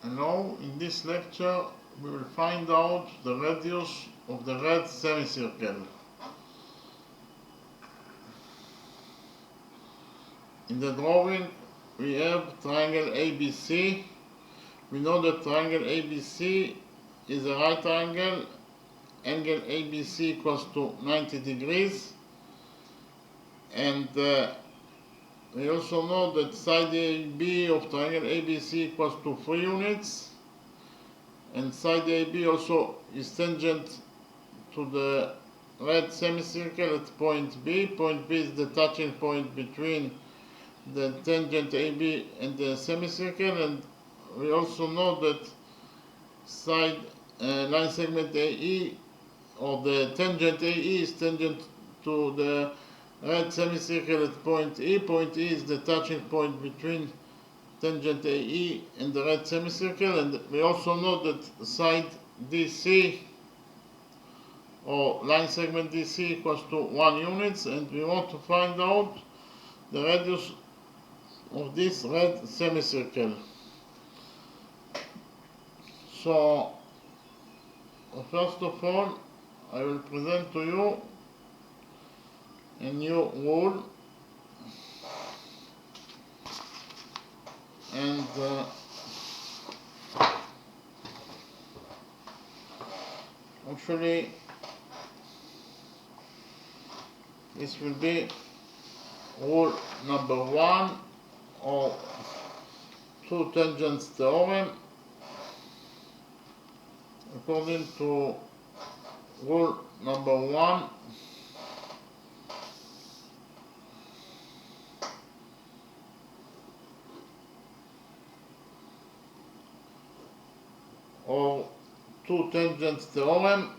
And now in this lecture we will find out the radius of the red semicircle. In the drawing we have triangle ABC. We know that triangle ABC is a right triangle. Angle ABC equals to 90 degrees. And we also know that side AB of triangle ABC equals to 3 units. And side AB also is tangent to the red semicircle at point B. Point B is the touching point between the tangent AB and the semicircle, and we also know that side line segment AE, or the tangent AE, is tangent to the red semicircle at point E. Point E is the touching point between tangent AE and the red semicircle, and we also know that side DC, or line segment DC, equals to 1 units, and we want to find out the radius of this red semicircle. So first of all, I will present to you a new rule, and actually this will be rule number 1, or two tangents theorem. According to rule number 1, or two tangents theorem,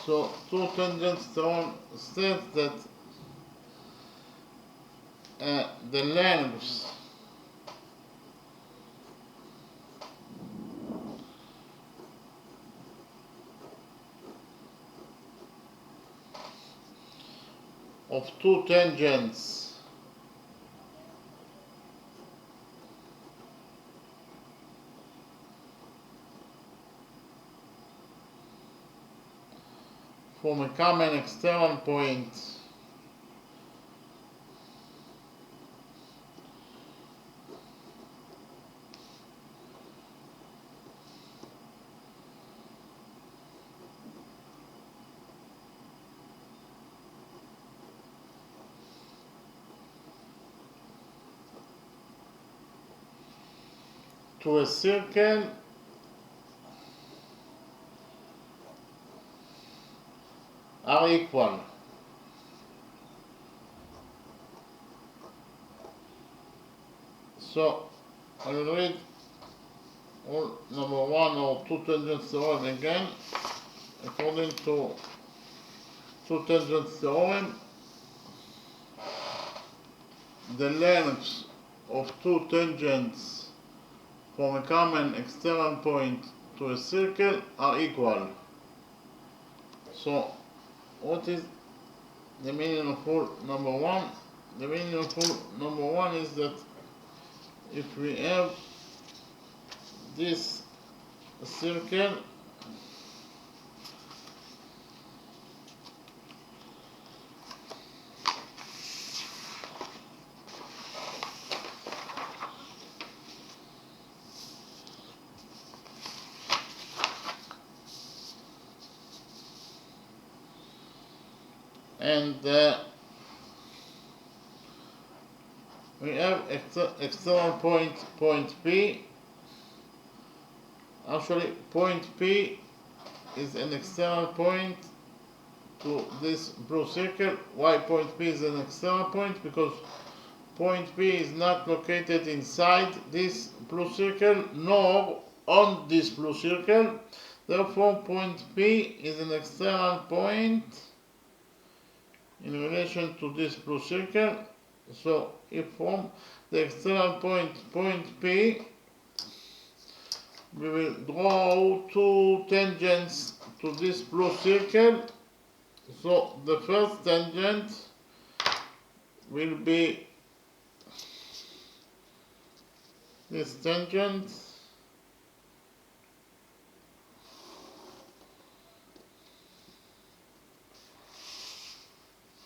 So two tangents theorem states that the lengths of two tangents from a common external point to a circle are equal. So I will read rule number 1, or two tangents theorem again. According to two tangents theorem, the lengths of two tangents from a common external point to a circle are equal. So what is the meaning of rule number 1? The meaning of rule number 1 is that if we have this circle and we have external point P. Actually, point P is an external point to this blue circle. Why point P is an external point? Because point P is not located inside this blue circle nor on this blue circle. Therefore, point P is an external point in relation to this blue circle. So if from the external point P, we will draw two tangents to this blue circle. So the first tangent will be this tangent,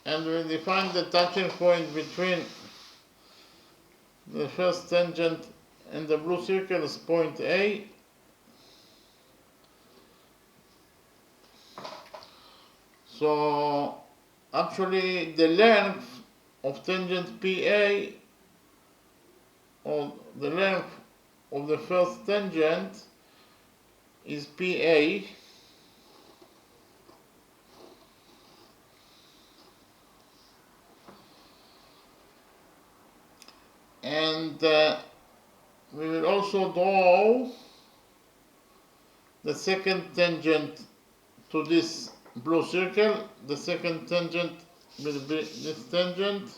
and we define the touching point between the first tangent and the blue circle as point A. So actually the length of tangent PA, or the length of the first tangent, is PA, and we will also draw the second tangent to this blue circle. The second tangent will be this tangent,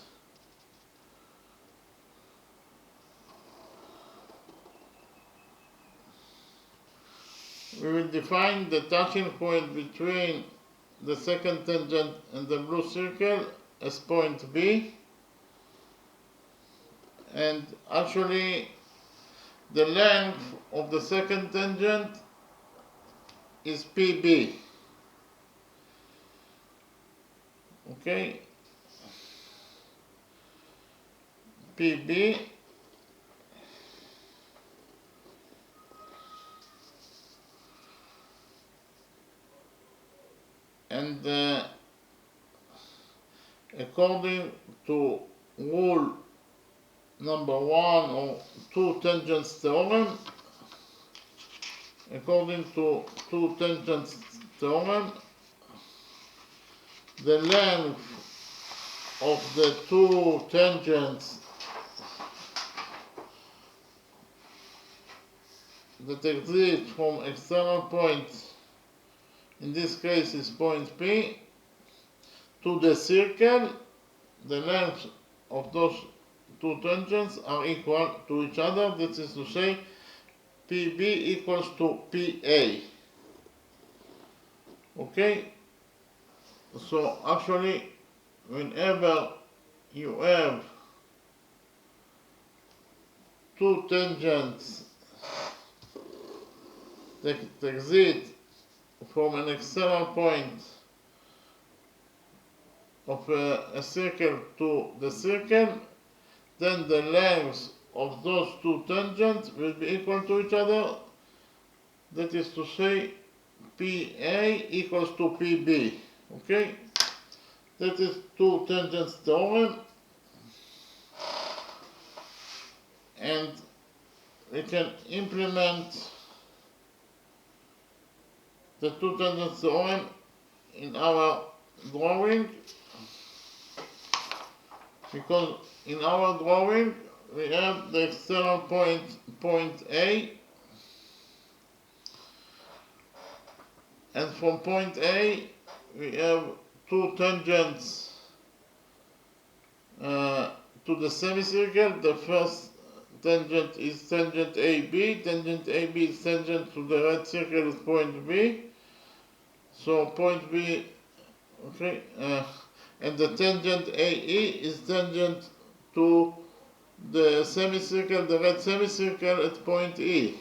we will define the touching point between the second tangent and the blue circle as point B, and actually the length of the second tangent is PB. Okay, PB, and according to rule number 1 or two tangents theorem, according to two tangents theorem, the length of the two tangents that exist from external points, in this case is point P, to the circle, the length of those two tangents are equal to each other. That is to say, PB equals to PA. Okay? So actually, whenever you have two tangents that exist from an external point of a circle to the circle, then the lengths of those two tangents will be equal to each other. That is to say, PA equals to PB. Okay? That is two tangents theorem, and we can implement the two tangents theorem in our drawing, because in our drawing we have the external point A, and from point A we have two tangents to the semicircle. The first tangent is tangent AB. Tangent AB is tangent to the red circle with point B. So point B, okay, and the tangent AE is tangent to the semicircle, the red semicircle at point E.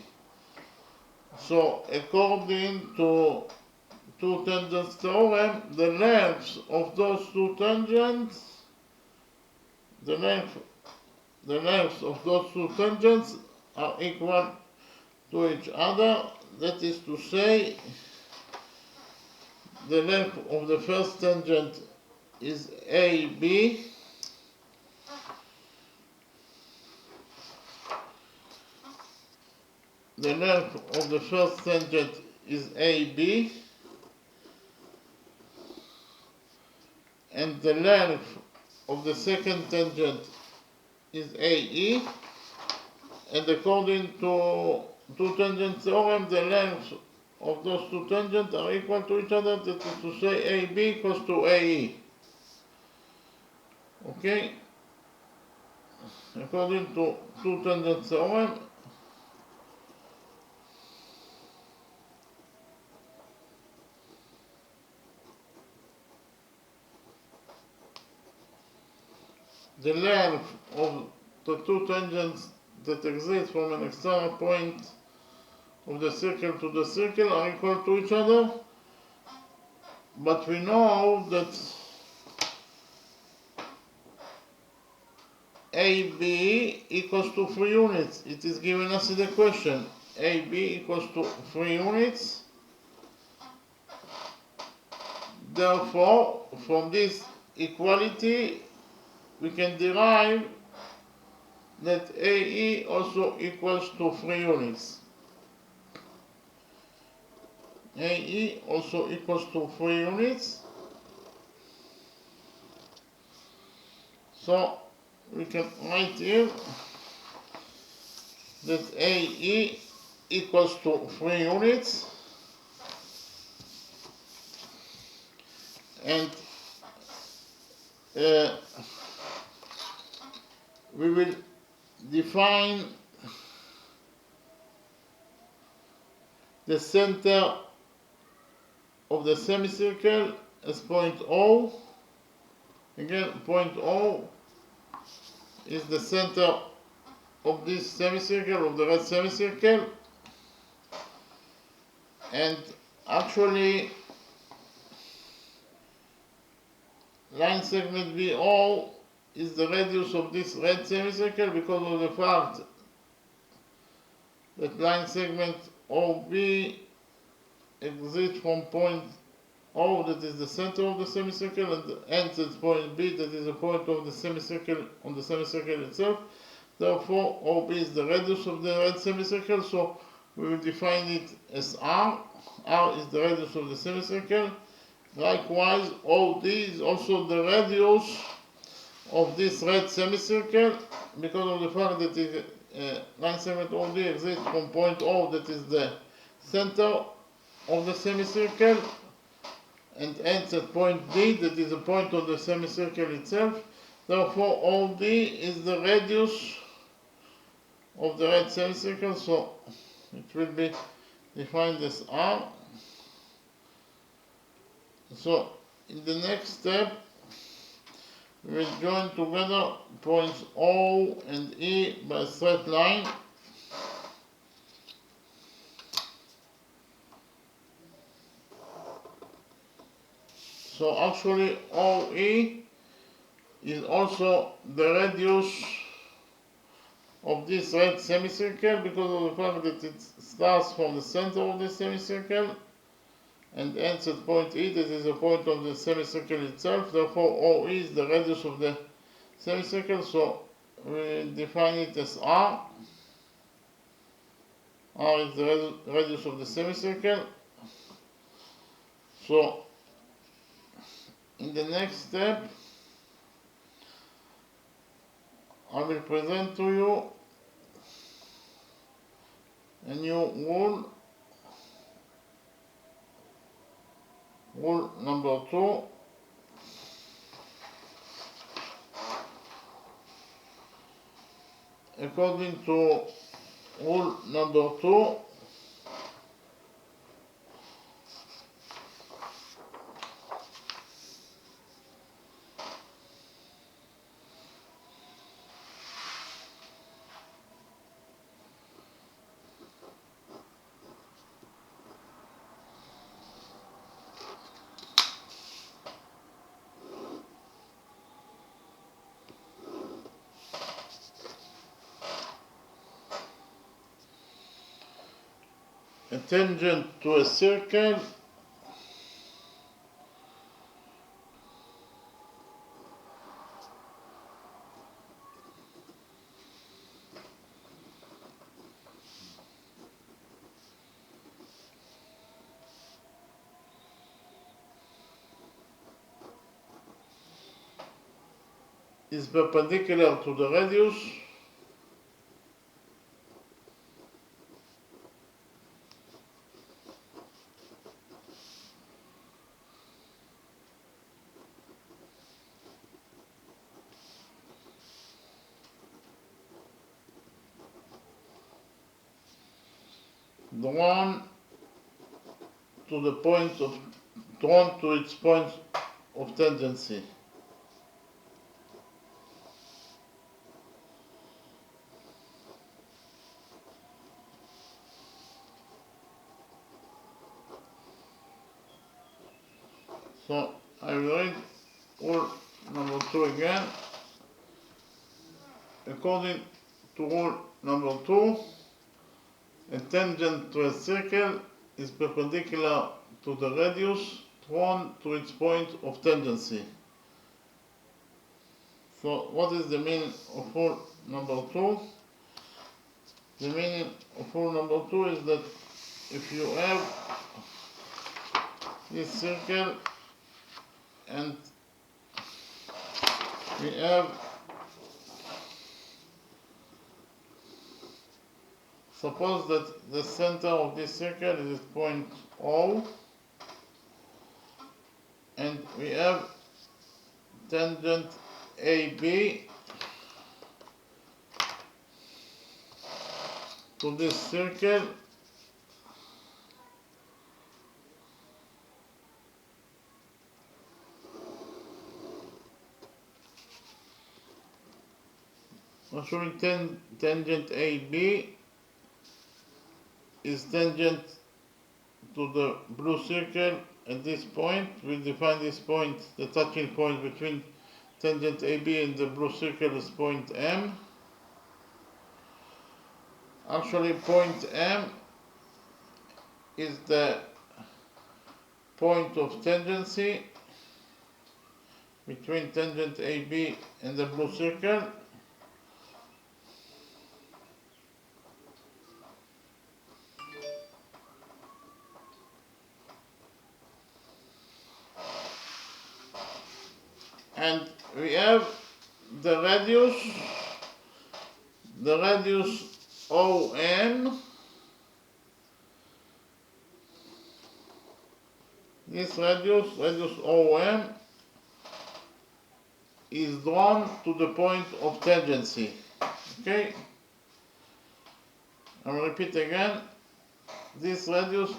So according to two tangents theorem, the lengths of those two tangents, the lengths of those two tangents are equal to each other. That is to say, the length of the first tangent is AB, the length of the first tangent is AB, and the length of the second tangent is AE, and according to two tangent theorem, the length of those two tangents are equal to each other. That is to say, AB equals to AE. Okay? According to two tangent theorem, the length of the two tangents that exist from an external point of the circle to the circle are equal to each other, but we know that AB equals to 3 units. It is given us in the question. AB equals to 3 units. Therefore, from this equality, we can derive that AE also equals to 3 units. AE also equals to 3 units. So we can write here that AE equals to 3 units, and we will define the center of the semicircle as point O. Again, point O is the center of this semicircle, of the red semicircle, and actually line segment BO is the radius of this red semicircle because of the fact that line segment OB exists from point O, that is the center of the semicircle, and ends at point B, that is a point of the semicircle on the semicircle itself. Therefore, OB is the radius of the red semicircle, so we will define it as R. R is the radius of the semicircle. Likewise, OD is also the radius of this red semicircle because of the fact that the line segment OD exists from point O, that is the center of the semicircle, and ends at point D, that is a point of the semicircle itself. Therefore, OD is the radius of the red semicircle, so it will be defined as R. So, in the next step, we will join together points O and E by a straight line. So actually OE is also the radius of this red semicircle because of the fact that it starts from the center of the semicircle and ends at point E, that is a point of the semicircle itself. Therefore OE is the radius of the semicircle, so we define it as R. R is the radius of the semicircle. So in the next step, I will present to you a new rule number 2. According to rule number 2, a tangent to a circle is perpendicular to the radius. Drawn to its point of tangency. So I will read rule number 2 again. According to rule number 2, a tangent to a circle is perpendicular to the radius drawn to its point of tangency. So what is the meaning of rule number 2? The meaning of rule number 2 is that if you have this circle and we have, suppose that the center of this circle is at point O, and we have tangent AB to this circle, assuming tangent AB is tangent to the blue circle at this point. We define this point, the touching point between tangent AB and the blue circle, is point M. Actually, point M is the point of tangency between tangent AB and the blue circle. And we have the radius OM. This radius OM, is drawn to the point of tangency. Okay? I will repeat again. This radius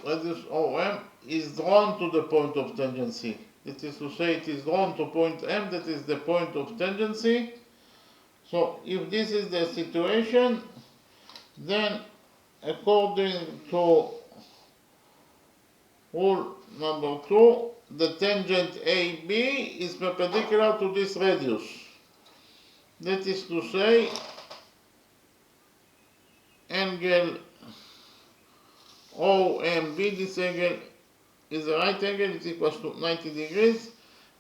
OM, is drawn to the point of tangency. That is to say, it is drawn to point M, that is the point of tangency. So if this is the situation, then according to rule number 2, the tangent AB is perpendicular to this radius. That is to say, angle OMB, this angle is a right angle, it equals to 90 degrees,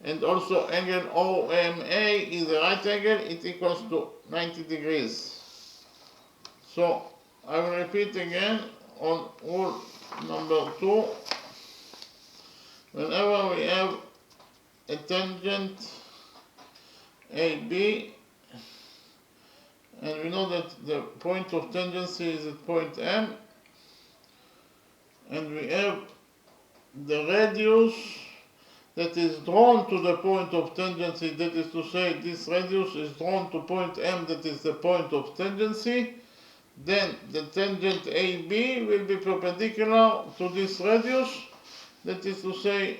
and also angle OMA is a right angle, it equals to 90 degrees. So I will repeat again on rule number 2. Whenever we have a tangent AB, and we know that the point of tangency is at point M, and we have the radius that is drawn to the point of tangency, that is to say, this radius is drawn to point M, that is the point of tangency, then the tangent AB will be perpendicular to this radius, that is to say,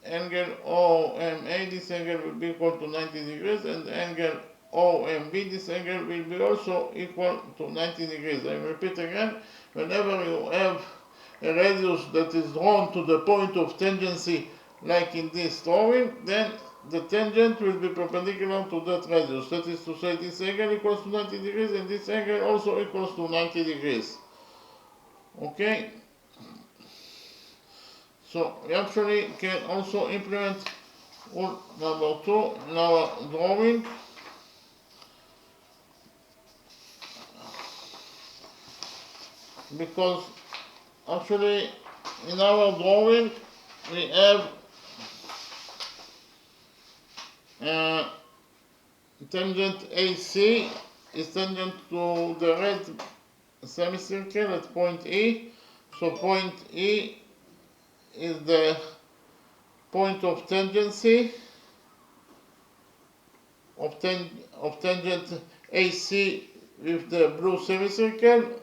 angle OMA, this angle will be equal to 90 degrees, and angle OMB, this angle will be also equal to 90 degrees. I repeat again, whenever you have a radius that is drawn to the point of tangency, like in this drawing, then the tangent will be perpendicular to that radius. That is to say, this angle equals to 90 degrees, and this angle also equals to 90 degrees. Okay? So we actually can also implement rule number 2 in our drawing. Because actually in our drawing we have tangent AC is tangent to the red semicircle at point E. So point E is the point of tangency of tangent AC with the blue semicircle.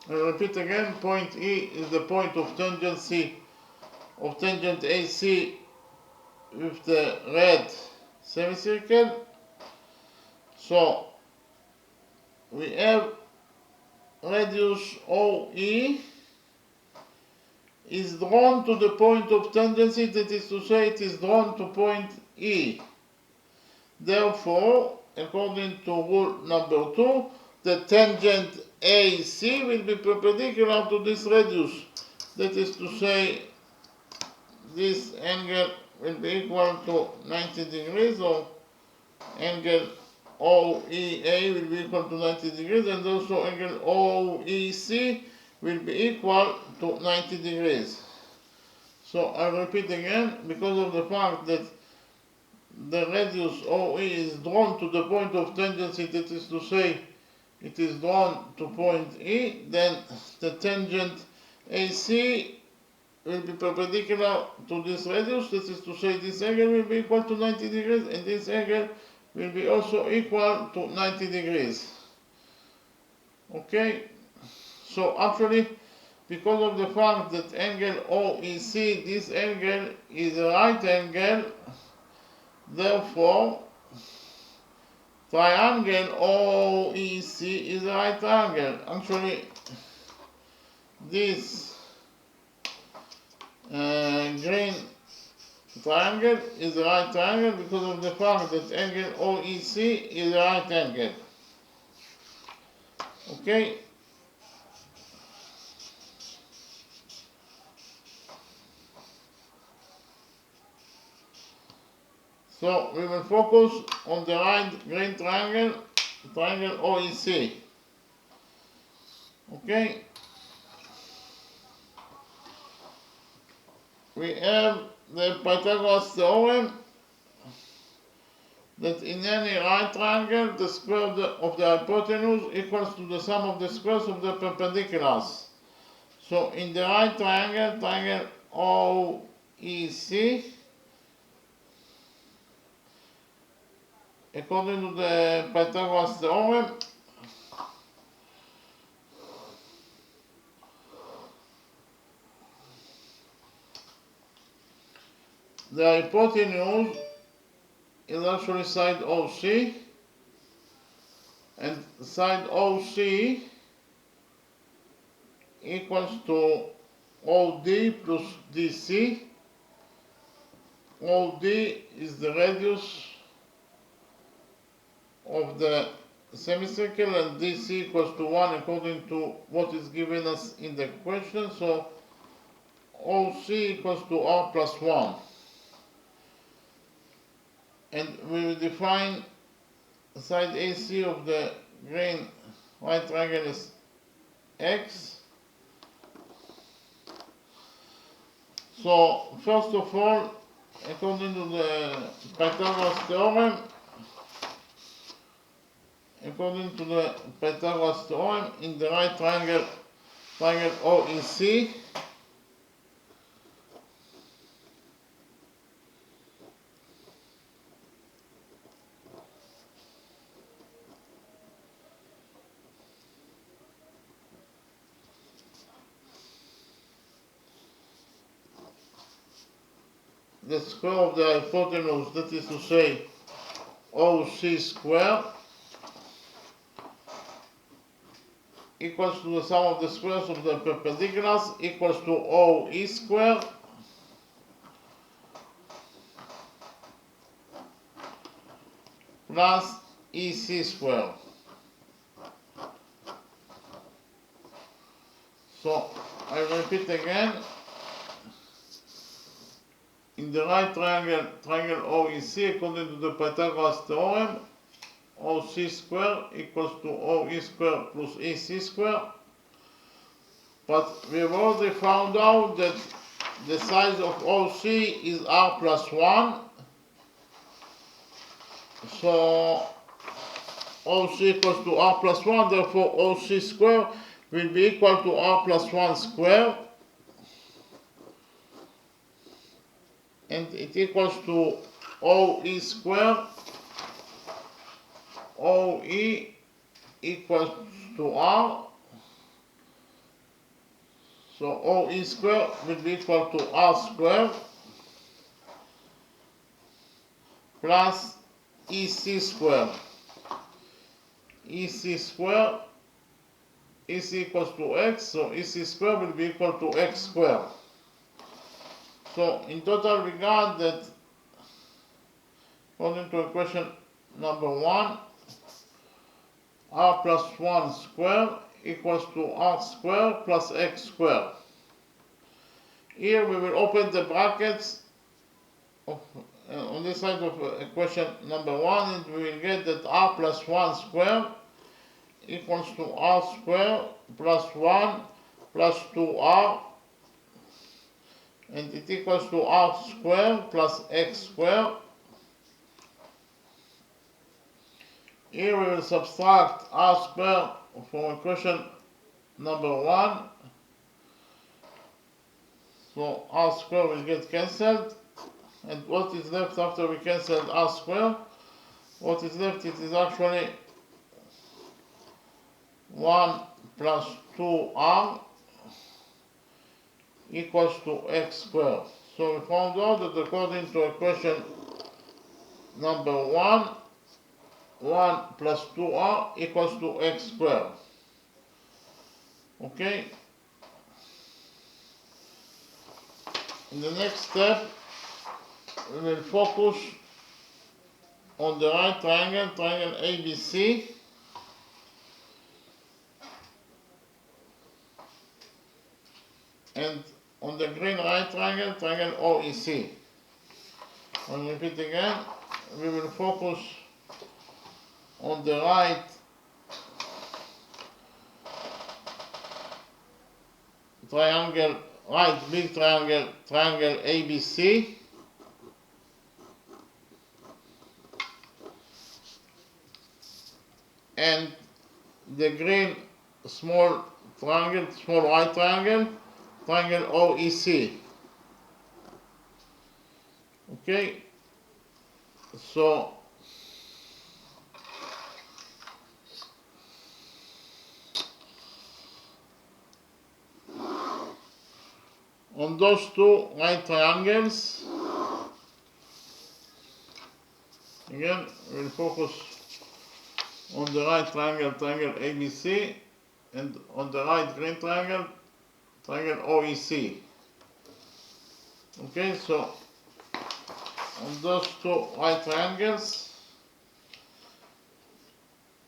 I repeat again, point E is the point of tangency of tangent AC with the red semicircle. So we have radius OE is drawn to the point of tangency, that is to say it is drawn to point E. Therefore, according to rule number 2, the tangent AC will be perpendicular to this radius. That is to say, this angle will be equal to 90 degrees, or angle OEA will be equal to 90 degrees, and also angle OEC will be equal to 90 degrees. So I repeat again, because of the fact that the radius OE is drawn to the point of tangency, that is to say, it is drawn to point E, then the tangent AC will be perpendicular to this radius, that is to say, this angle will be equal to 90 degrees, and this angle will be also equal to 90 degrees. Okay? So actually, because of the fact that angle OEC, this angle is a right angle, therefore triangle OEC is a right angle. Actually, this green triangle is a right triangle because of the fact that angle OEC is a right angle. Okay? So we will focus on the right green triangle, triangle OEC. Okay? We have the Pythagoras theorem that in any right triangle, the square of the hypotenuse equals to the sum of the squares of the perpendiculars. So in the right triangle, triangle OEC, according to the Pythagoras theorem, the hypotenuse is actually side OC, and side OC equals to OD plus DC. OD is the radius of the semicircle, and DC equals to 1 according to what is given us in the question. So OC equals to R plus 1. And we will define side AC of the green right triangle as X. So first of all, according to the Pythagoras theorem, in the right triangle, triangle OEC, the square of the hypotenuse, that is to say, OC square, equals to the sum of the squares of the perpendiculars, equals to OE square, plus EC square. So I repeat again, in the right triangle, triangle OEC, according to the Pythagoras theorem, OC square equals to OE square plus EC square. But we've already found out that the size of OC is R plus 1. So OC equals to R plus 1, therefore OC square will be equal to R plus 1 square. And it equals to OE square. OE equals to R. So OE square will be equal to R square plus EC square. EC square is equals to X, so EC square will be equal to X square. So in total we got that, according to equation number 1, R plus 1 square equals to R square plus X square. Here we will open the brackets of, on this side of equation number 1, and we will get that R plus 1 square equals to R square plus 1 plus 2R, and it equals to R square plus X square. Here we will subtract R square from equation number 1. So R square will get cancelled. And what is left after we cancelled R square? What is left, it is actually 1 plus 2R equals to X square. So we found out that according to equation number 1, 1 plus 2R equals to X square. Okay? In the next step, we will focus on the right triangle, triangle ABC. And on the green right triangle, triangle OEC. I'll repeat again, we will focus on the right triangle, right big triangle, triangle ABC. And the green small triangle, small right triangle, triangle OEC. Okay, so on those two right triangles, again we'll focus on the right triangle, triangle ABC, and on the right green triangle, triangle OEC. Okay, so on those two right triangles,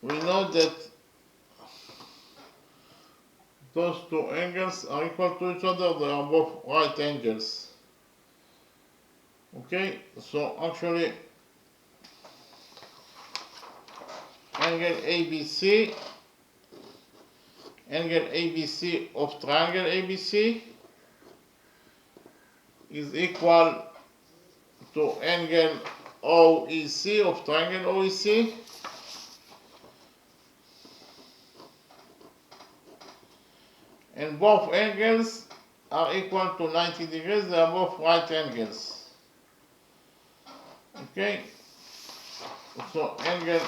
we know that those two angles are equal to each other, they are both right angles. Okay, so actually angle ABC, angle ABC of triangle ABC is equal to angle OEC of triangle OEC, and both angles are equal to 90 degrees, they are both right angles. Okay, so angle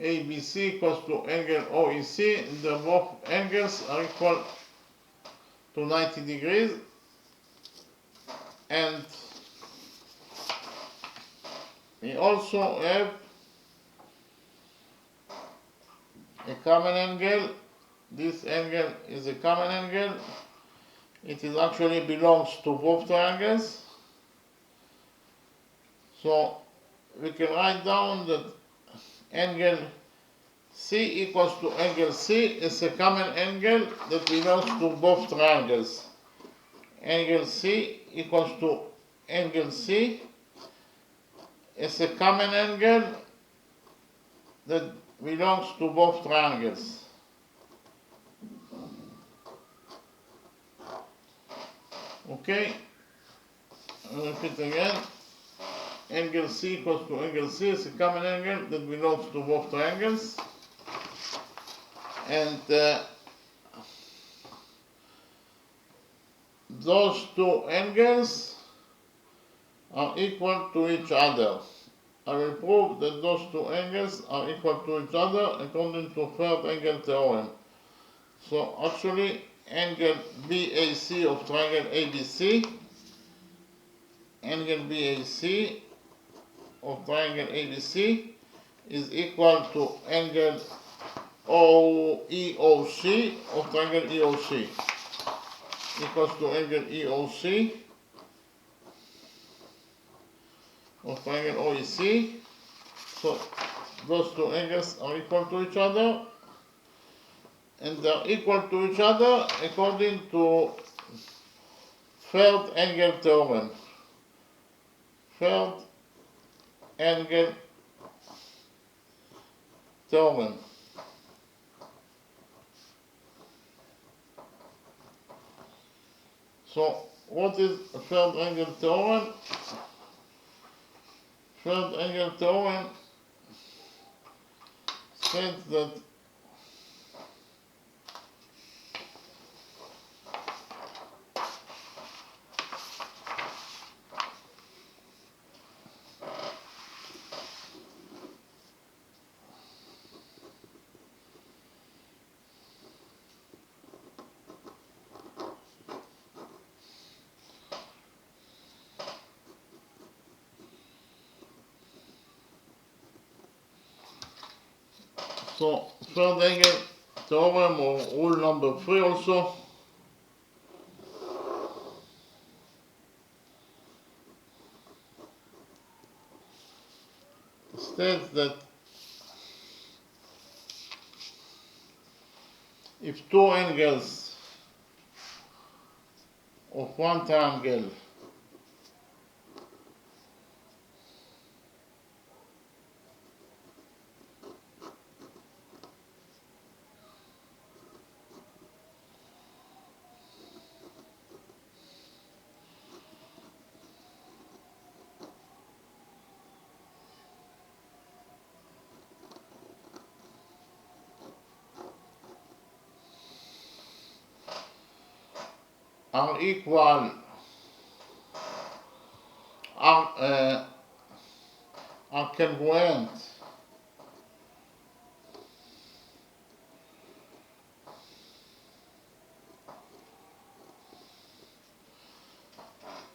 ABC equals to angle OEC, and both angles are equal to 90 degrees, and we also have a common angle. This angle is a common angle. It is actually belongs to both triangles. So we can write down that angle C equals to angle C is a common angle that belongs to both triangles. Angle C equals to angle C is a common angle that belongs to both triangles. Okay, I'll repeat again. Angle C equals to angle C is a common angle that belongs to both triangles. And those two angles are equal to each other. I will prove that those two angles are equal to each other according to third angle theorem. So actually, angle BAC of triangle ABC, angle BAC of triangle ABC is equal to angle EOC of triangle EOC, equals to angle EOC of triangle OEC. So those two angles are equal to each other, and they are equal to each other according to third angle theorem. Third angle theorem. So what is a third angle theorem? Third angle theorem says that third angle theorem, or rule number 3 also, states that if two angles of one triangle are equal, are congruent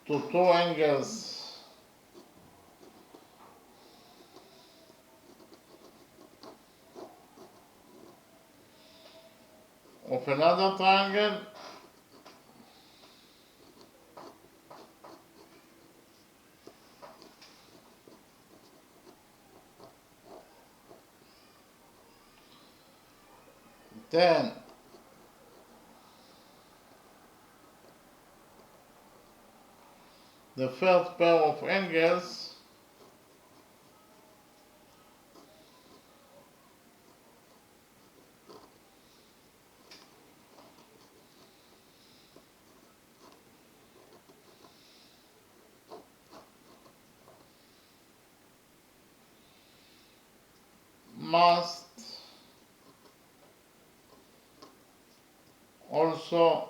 to two angles of another triangle, then the first pair of angles must also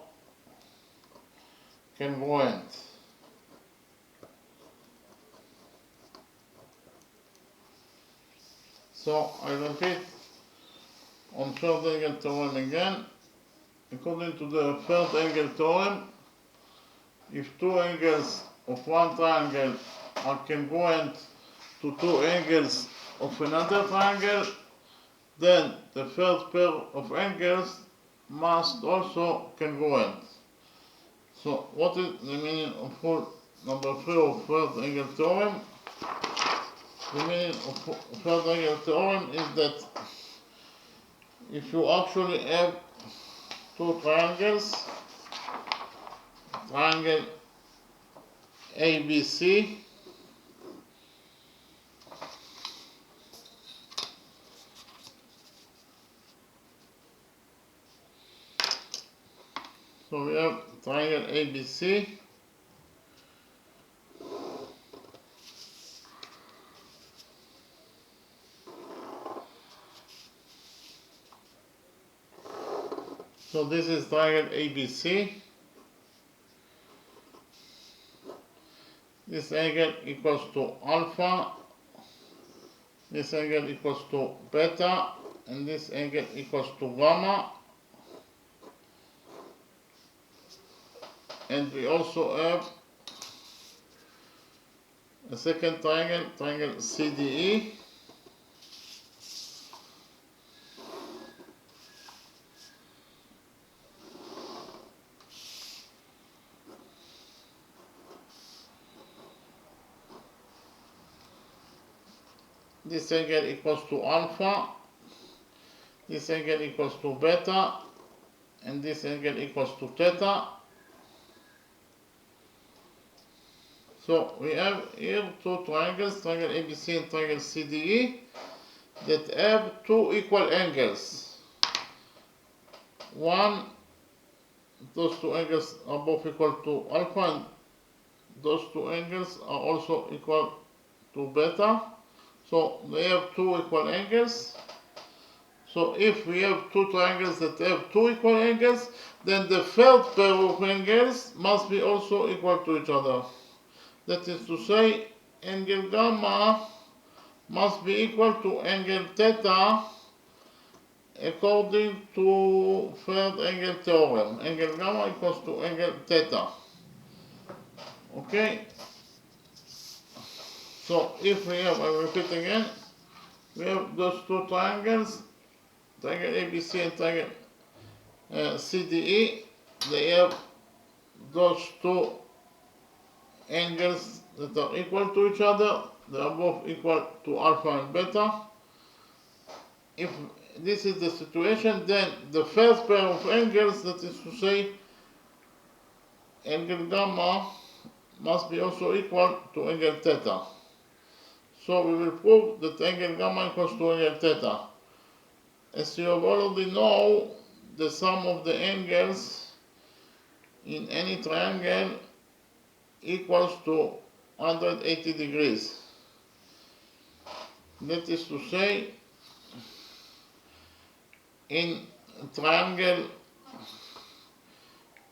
congruent. So I repeat on third angle theorem again. According to the third angle theorem, if two angles of one triangle are congruent to two angles of another triangle, then the first pair of angles must also congruent. So what is the meaning of rule number 3 of third angle theorem? The meaning of third angle theorem is that if you actually have two triangles, triangle ABC so we have triangle ABC So this is triangle ABC. This angle equals to alpha, this angle equals to beta, and this angle equals to gamma. And we also have a second triangle, triangle CDE. This angle equals to alpha, this angle equals to beta, and this angle equals to theta. So we have here two triangles, triangle ABC and triangle CDE, that have two equal angles. One, those two angles are both equal to alpha, and those two angles are also equal to beta. So they have two equal angles. So if we have two triangles that have two equal angles, then the third pair of angles must be also equal to each other. That is to say, angle gamma must be equal to angle theta according to third angle theorem. Angle gamma equals to angle theta. Okay? So if we have, I repeat again, we have those two triangles, triangle ABC and triangle CDE. They have those two angles that are equal to each other. They are both equal to alpha and beta. If this is the situation, then the first pair of angles, that is to say, angle gamma, must be also equal to angle theta. So we will prove that angle gamma equals to angle theta. As you have already know, the sum of the angles in any triangle equals to 180 degrees. That is to say, in triangle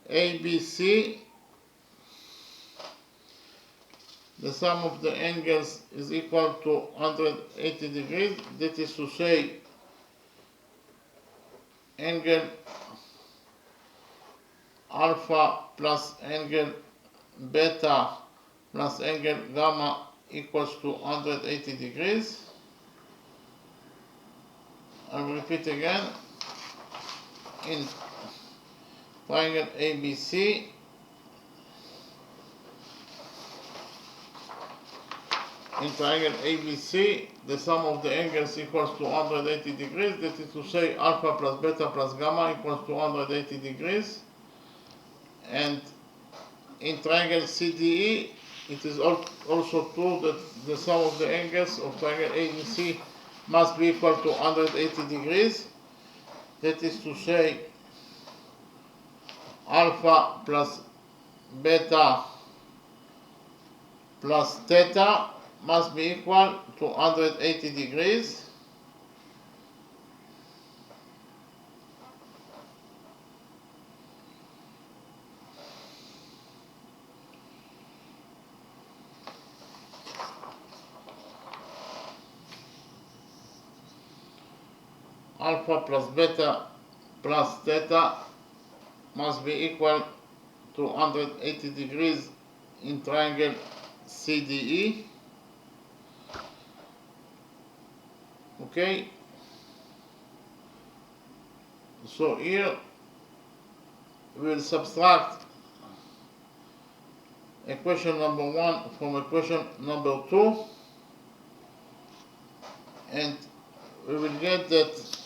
ABC, the sum of the angles is equal to 180 degrees. That is to say, angle alpha plus angle beta plus angle gamma equals to 180 degrees. I will repeat again. In triangle ABC, the sum of the angles equals to 180 degrees. That is to say, alpha plus beta plus gamma equals to 180 degrees. And in triangle CDE, it is also true that the sum of the angles of triangle ABC must be equal to 180 degrees. That is to say, alpha plus beta plus theta must be equal to 180 degrees. Alpha plus beta plus theta must be equal to 180 degrees in triangle CDE. Okay? So here we will subtract equation number 1 from equation number 2, and we will get that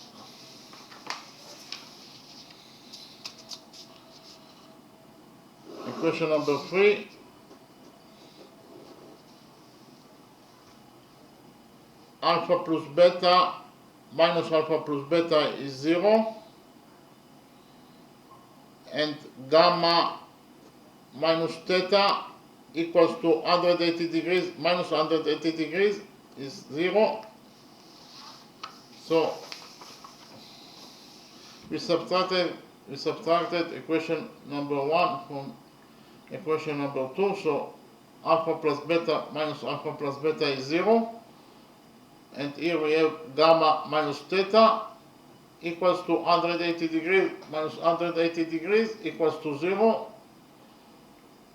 equation number 3 alpha plus beta minus alpha plus beta is 0, and gamma minus theta equals to 180 degrees minus 180 degrees is 0. So we subtracted we subtracted equation number 1 from equation number 2, so alpha plus beta minus alpha plus beta is 0, and here we have gamma minus theta equals to 180 degrees minus 180 degrees equals to 0.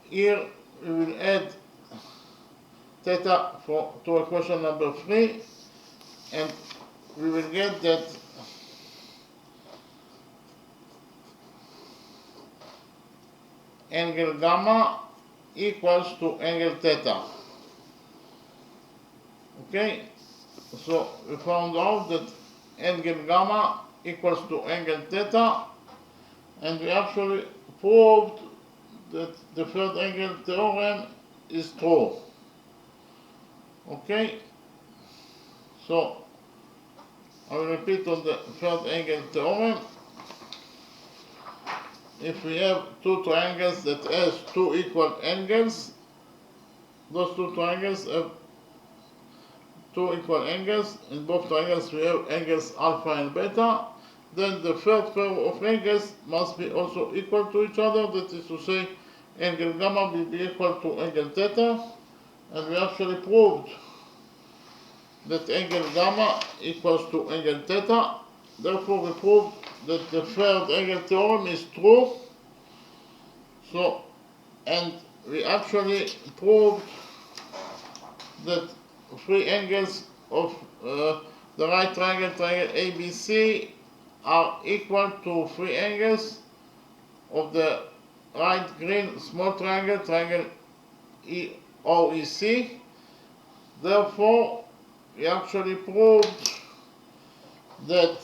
Here we will add theta to equation number 3, and we will get that angle gamma equals to angle theta. Okay, so we found out that angle gamma equals to angle theta, and we actually proved that the third angle theorem is true. Okay, so I will repeat on the third angle theorem. If we have two triangles that has two equal angles, those two triangles have two equal angles. In both triangles we have angles alpha and beta. Then the third pair of angles must be also equal to each other. That is to say, angle gamma will be equal to angle theta. And we actually proved that angle gamma equals to angle theta. Therefore we proved that the third angle theorem is true. So, and we actually proved that three angles of the right triangle, triangle ABC, are equal to three angles of the right green small triangle, triangle OEC. Therefore, we actually proved that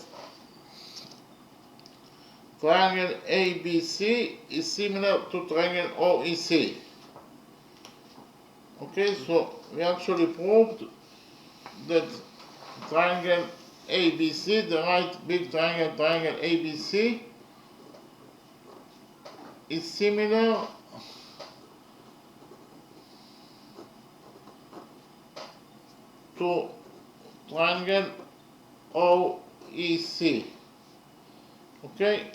triangle ABC is similar to triangle OEC. Okay, so we actually proved that triangle ABC, the right big triangle, triangle ABC, is similar to triangle OEC. Okay,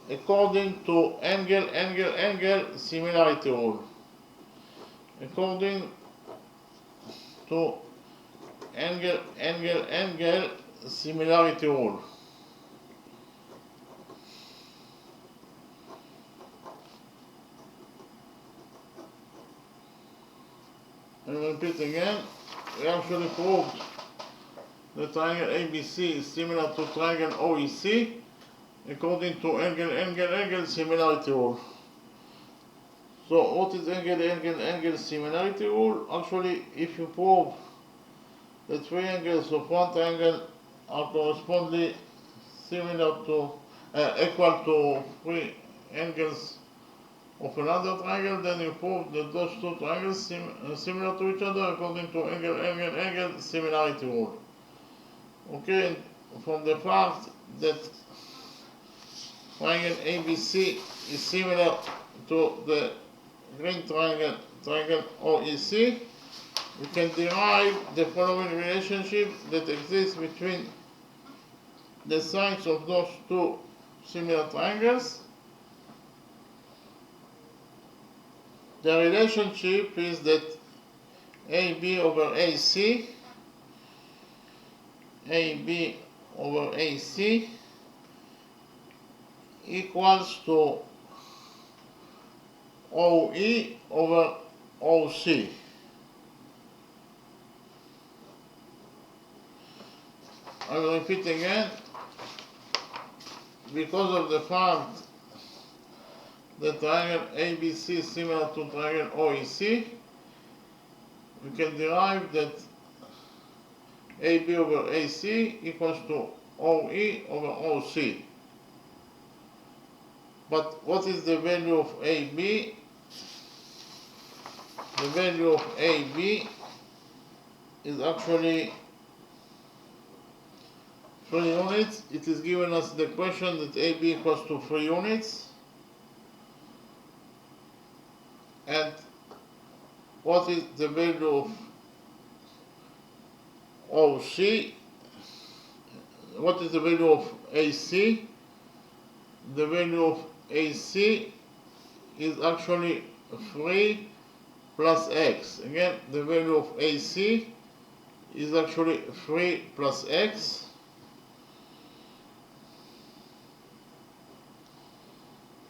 according to angle similarity rule. According to angle similarity rule. I will repeat again. We actually proved the triangle ABC is similar to triangle OEC according to angle similarity rule. So what is angle similarity rule? Actually, if you prove the three angles of one triangle are correspondingly similar to equal to three angles of another triangle, then you prove that those two triangles similar to each other according to angle similarity rule. Okay, and from the fact that triangle ABC is similar to the green triangle, triangle OEC, we can derive the following relationship that exists between the sides of those two similar triangles. The relationship is that AB over AC equals to OE over OC. I will repeat again. Because of the fact that triangle ABC is similar to triangle OEC, we can derive that AB over AC equals to OE over OC. But what is the value of AB? The value of AB is actually 3 units. It is given us the question that AB equals to 3 units. And what is the value of OC? What is the value of AC? the value of AC is actually 3 plus x. Again, the value of AC is actually 3 plus x.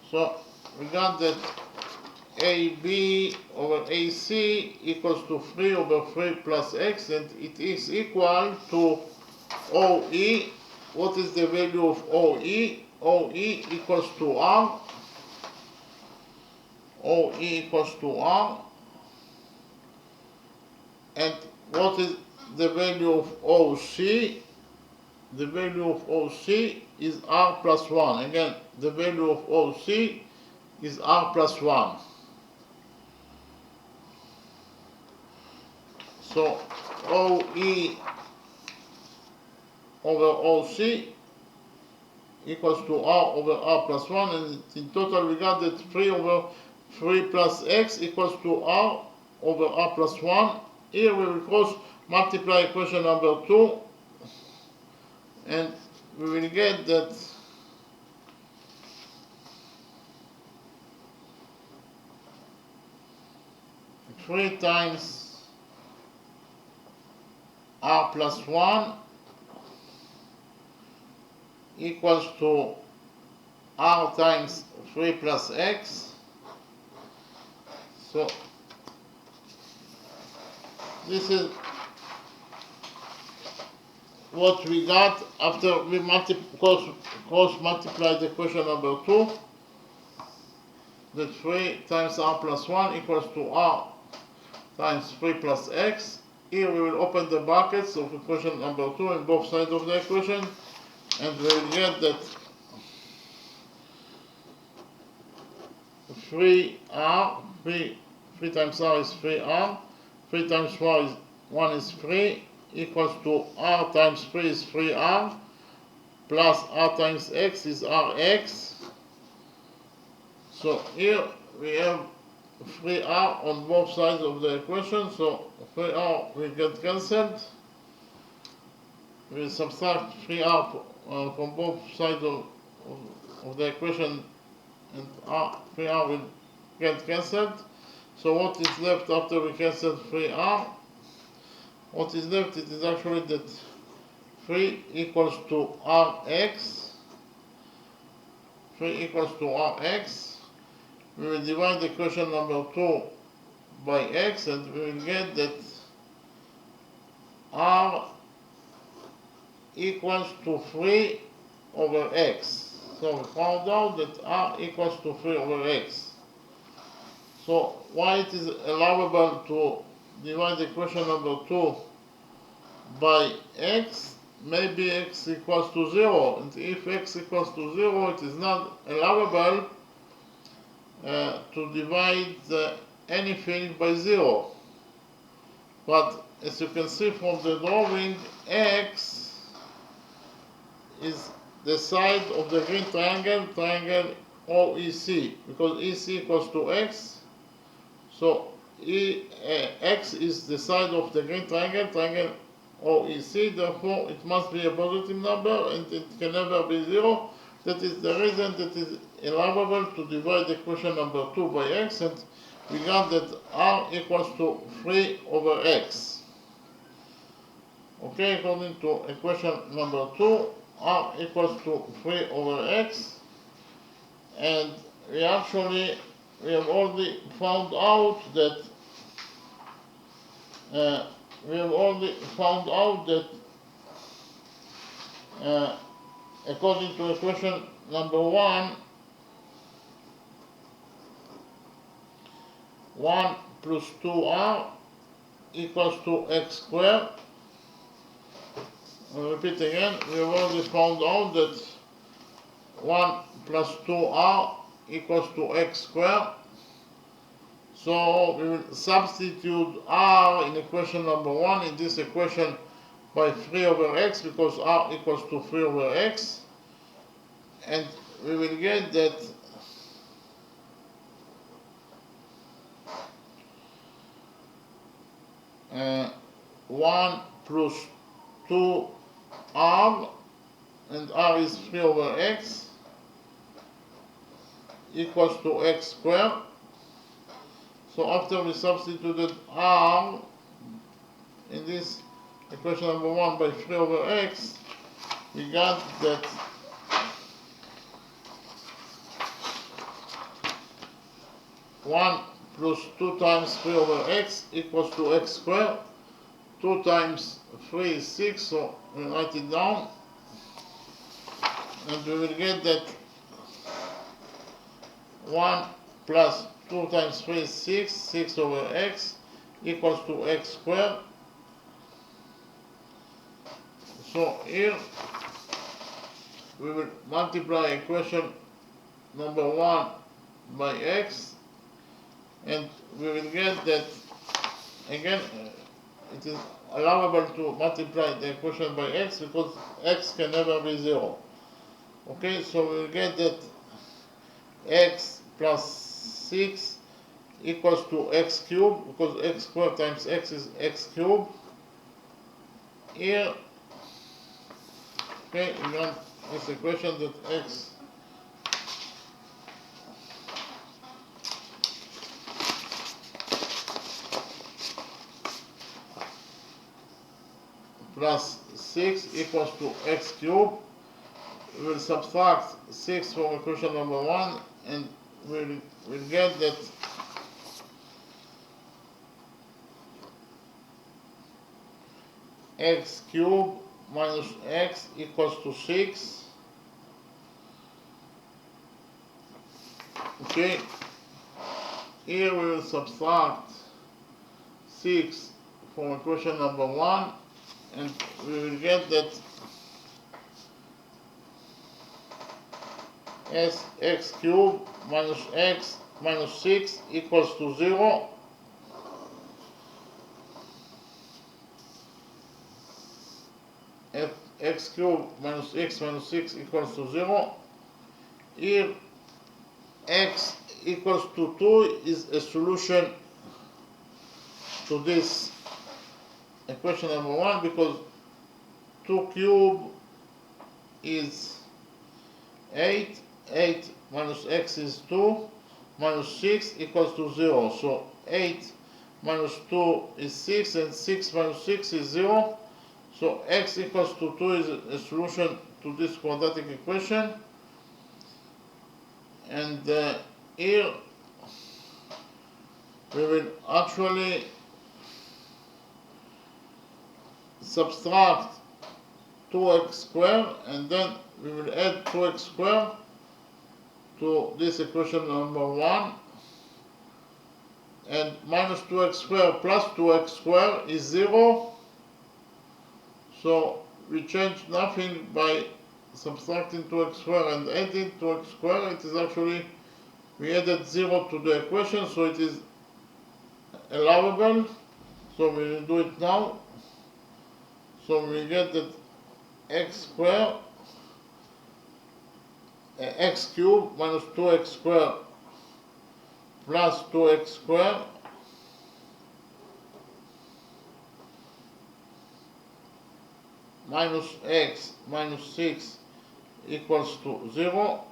So we got that AB over AC equals to 3 over 3 plus x, and it is equal to OE. What is the value of OE? OE equals to R. OE equals to R. And what is the value of OC? The value of OC is R plus 1. Again, the value of OC is R plus 1. So OE over OC equals to R over R plus 1, and in total we got that 3 over 3 plus x equals to R over R plus 1. Here we will cross multiply equation number 2, and we will get that 3 times R plus 1 equals to R times 3 plus x. So this is what we got after we cross multiply the equation number 2. That 3 times R plus 1 equals to R times 3 plus x. Here we will open the brackets of equation number 2 on both sides of the equation, and we will get that 3 times R is 3R, 3 times 1 is 3, equals to R times 3 is 3R, plus R times x is Rx. So here we have 3R on both sides of the equation, so 3R will get cancelled. We will subtract 3R from both sides of the equation, and 3R will get cancelled. So what is left after we cancel 3R? What is left, it is actually that 3 equals to Rx. 3 equals to Rx. We will divide the equation number 2 by x, and we will get that R equals to 3 over x. So we found out that R equals to 3 over x. So why it is allowable to divide the equation number 2 by x? Maybe x equals to 0, and if x equals to 0, it is not allowable to divide anything by 0. But as you can see from the drawing, x is the side of the green triangle OEC, because EC equals to x. So x is the side of the green triangle OEC, therefore it must be a positive number, and it can never be 0. That is the reason that it is allowable to divide equation number 2 by x, and we got that R equals to 3 over x. Okay, according to equation number 2, R equals to 3 over x, and we have already found out that according to equation number 1, 1 plus 2R equals to x squared. I'll repeat again, we have already found out that 1 plus 2R equals to x squared. So we will substitute R in equation number 1 in this equation by 3 over x, because R equals to 3 over x, and we will get that 1 plus 2R, and R is 3 over x, equals to x squared. So after we substituted r in this equation number 1 by 3 over x, we got that 1 plus 2 times 3 over x equals to x squared. 2 times 3 is 6, so we write it down. And we will get that 1 plus 2 times 3 is 6, 6 over x equals to x squared. So here we will multiply equation number 1 by x, and we will get that, again, it is allowable to multiply the equation by x because x can never be 0. Okay, so we will get that x plus 6 equals to x cubed, because x squared times x is x cubed. Here, okay, we want this equation that x plus 6 equals to x cubed. We will subtract 6 from equation number 1, and we'll get that x cubed minus x equals to 6. Okay, here we will subtract 6 from equation number 1, and we will get that x cubed minus x minus 6 equals to 0. X cubed minus x minus 6 equals to 0. Here x equals to 2 is a solution to this equation number 1, because 2 cubed is 8, 8 minus x is 2, minus 6 equals to 0. So 8 minus 2 is 6, and 6 minus 6 is 0. So x equals to 2 is a solution to this quadratic equation. And here we will actually subtract 2x squared, and then we will add 2x squared to this equation number 1, and minus 2x squared plus 2x squared is 0. So we change nothing by subtracting 2x squared and adding 2x squared. It is actually, we added 0 to the equation, so it is allowable. So we will do it now. So we get that x squared, x cubed minus 2x squared plus 2x squared minus x minus 6 equals to 0.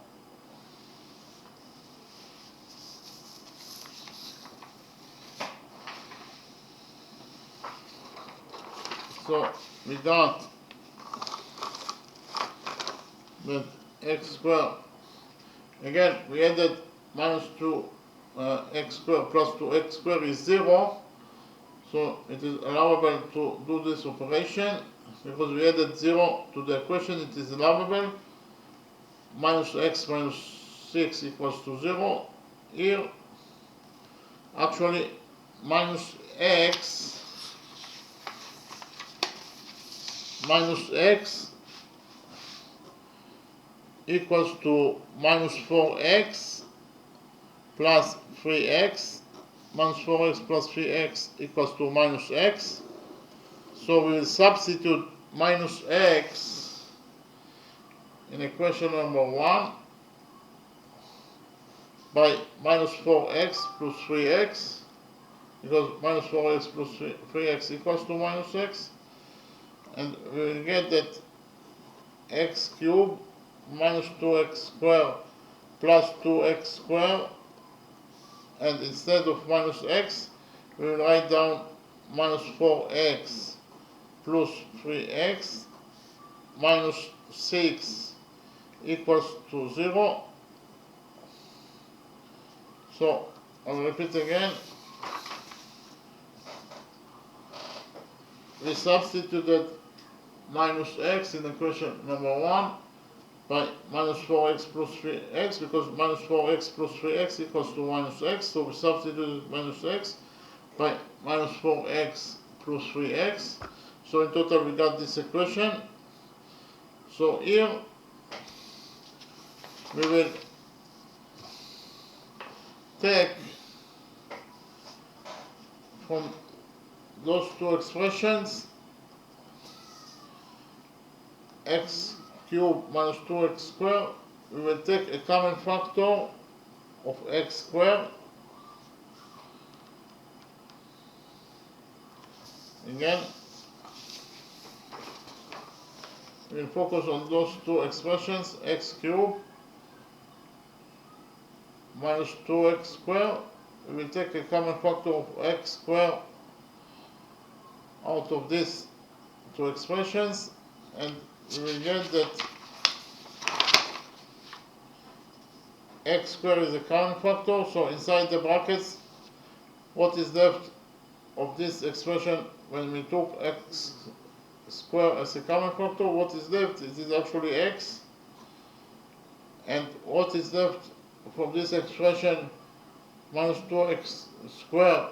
So we got that x squared, again we added minus 2 x squared plus 2x squared is 0. So it is allowable to do this operation. Because we added 0 to the equation, it is allowable. Minus x minus 6 equals to 0. Here, actually, minus x equals to minus 4x plus 3x. Minus 4x plus 3x equals to minus x. So we will substitute minus x in equation number 1 by minus 4x plus 3x, because minus 4x plus 3x equals to minus x, and we will get that x cubed minus 2x squared plus 2x squared, and instead of minus x, we will write down minus 4x plus 3x minus 6 equals to 0. So I'll repeat again. We substituted minus x in equation number 1 by minus 4x plus 3x, because minus 4x plus 3x equals to minus x, so we substituted minus x by minus 4x plus 3x. So in total we got this equation. So here we will take from those two expressions x cubed minus 2x squared, we will take a common factor of x squared. Again, we will focus on those two expressions, x cubed minus 2x squared. We will take a common factor of x squared out of these two expressions, and we will get that x squared is a common factor. So inside the brackets, what is left of this expression when we took x squared as a common factor? What is left? It is actually x. And what is left from this expression minus 2x squared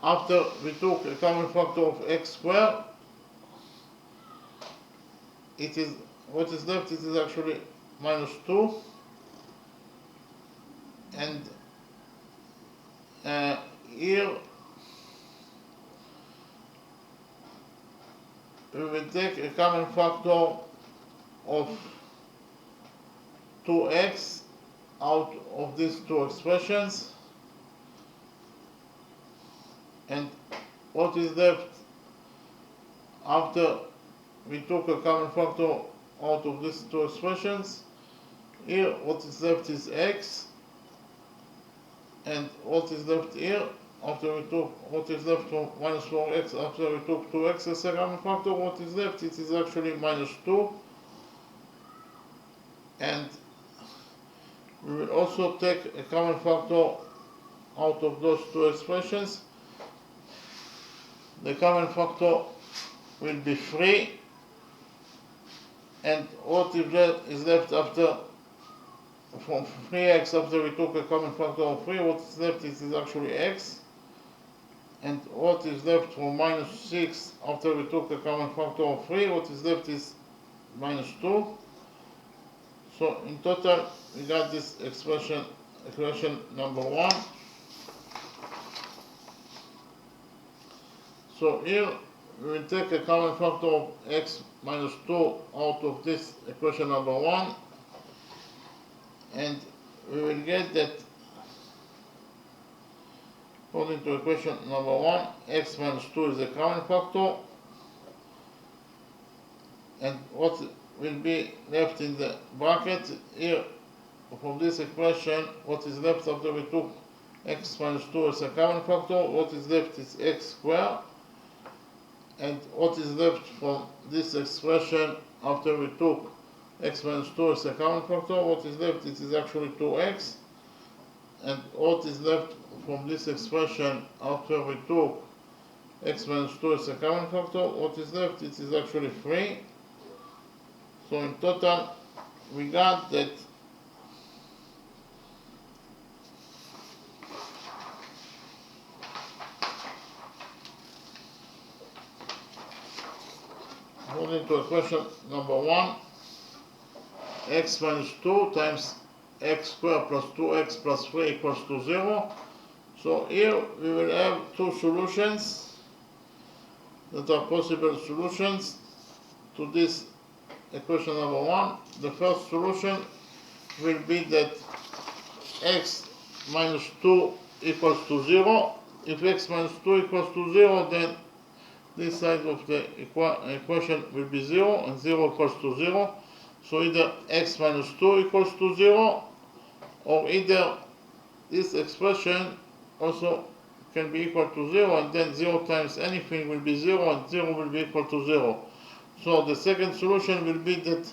after we took a common factor of x squared? It is, what is left, it is actually minus 2, and here we will take a common factor of 2x out of these two expressions, and what is left after we took a common factor out of these two expressions? Here what is left is x, and what is left here after we took, what is left from minus 4x after we took 2x as a common factor, what is left? It is actually minus 2. And we will also take a common factor out of those two expressions. The common factor will be 3, and what is left after from 3x after we took a common factor of 3, what is left is actually x, and what is left from minus 6 after we took a common factor of 3, what is left is minus 2. So in total we got this equation number 1. So here we will take a common factor of x minus 2 out of this equation number 1, and we will get that according to equation number 1, x minus 2 is a common factor, and what will be left in the bracket here from this equation, what is left after we took x minus 2 as a common factor, what is left is x squared, and what is left from this expression after we took x minus 2 as a common factor, what is left, it is actually 2x, and what is left from this expression after we took x minus 2 as a common factor, what is left, it is actually 3. So in total we got that according to equation number 1, x minus 2 times x squared plus 2x plus 3 equals to 0. So here we will have two solutions that are possible solutions to this equation number 1. The first solution will be that x minus 2 equals to 0. If x minus 2 equals to 0, then this side of the equation will be 0, and 0 equals to 0. So either x minus 2 equals to 0, or either this expression also can be equal to 0, and then 0 times anything will be 0, and 0 will be equal to 0. So the second solution will be that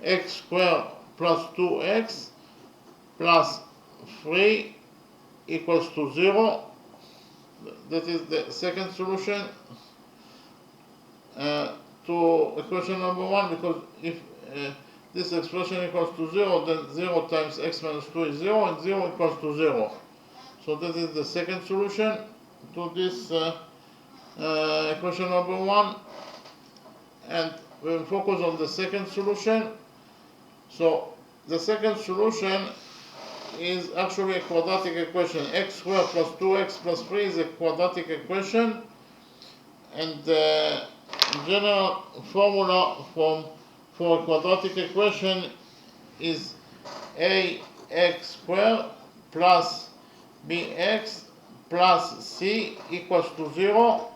x squared plus 2x plus 3 equals to 0. That is the second solution to equation number 1, because if this expression equals to 0, then 0 times x minus 2 is 0, and 0 equals to 0. So that is the second solution to this equation number 1. And we will focus on the second solution. So the second solution is actually a quadratic equation. X squared plus 2x plus 3 is a quadratic equation, and the general formula for a quadratic equation is ax squared plus bx plus c equals to 0.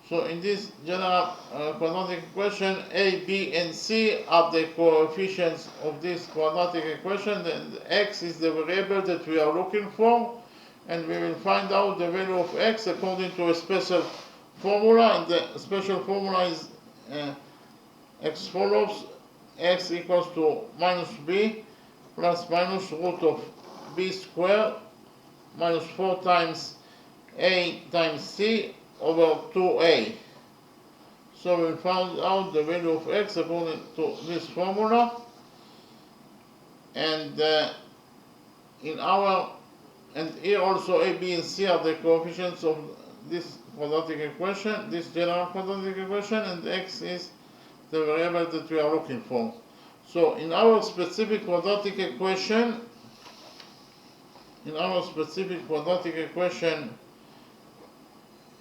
So in this general quadratic equation, a, b, and c are the coefficients of this quadratic equation, and x is the variable that we are looking for, and we will find out the value of x according to a special formula, and the special formula is as follows: x equals to minus b plus minus root of b squared minus 4 times a times c over 2a. So we found out the value of x according to this formula, and here also a, b, and c are the coefficients of this quadratic equation, this general quadratic equation, and x is the variable that we are looking for. So in our specific quadratic equation,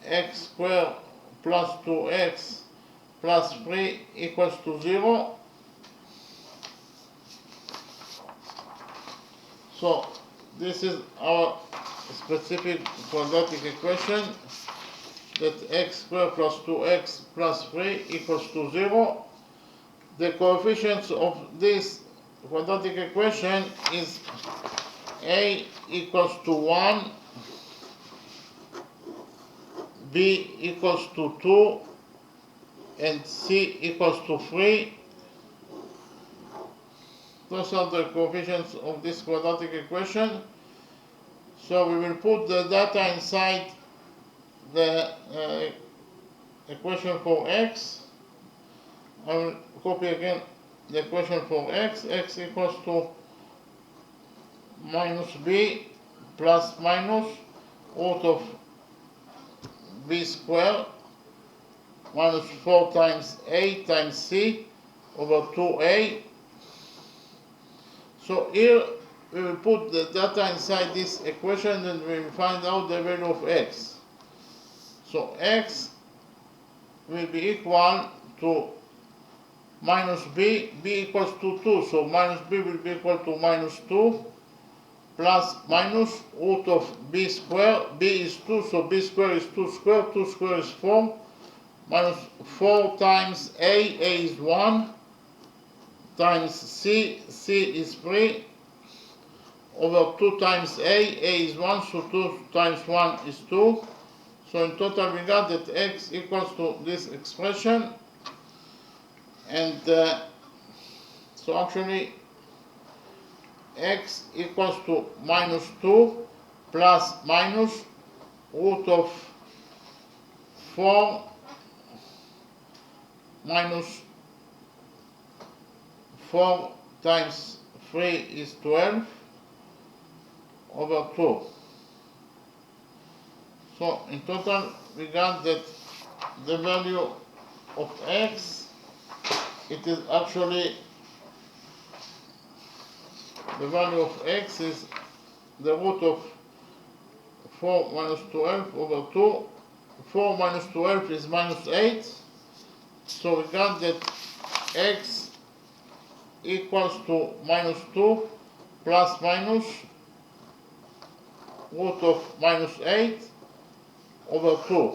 x squared plus 2x plus 3 equals to 0. So this is our specific quadratic equation, that x squared plus 2x plus 3 equals to 0. The coefficients of this quadratic equation is a equals to 1, b equals to 2, and c equals to 3. Those are the coefficients of this quadratic equation. So we will put the data inside the equation for x. I will copy again the equation for x. X equals to minus b plus minus root of b squared minus 4 times a times c over 2a. So here we will put the data inside this equation, and we will find out the value of x. So x will be equal to minus b, b equals to 2, so minus b will be equal to minus 2, plus minus root of b squared, b is 2, so b squared is 2 squared, 2 squared is 4, minus 4 times a is 1, times c, c is 3, over 2 times a is 1, so 2 times 1 is 2. So in total we got that x equals to this expression, and so actually x equals to minus 2 plus minus root of 4 minus 4 times 3 is 12 over 2. So in total we got that the value of x, it is actually, the value of x is the root of 4 minus 12 over 2. 4 minus 12 is minus 8. So we got that x equals to minus 2 plus minus root of minus 8 over 2.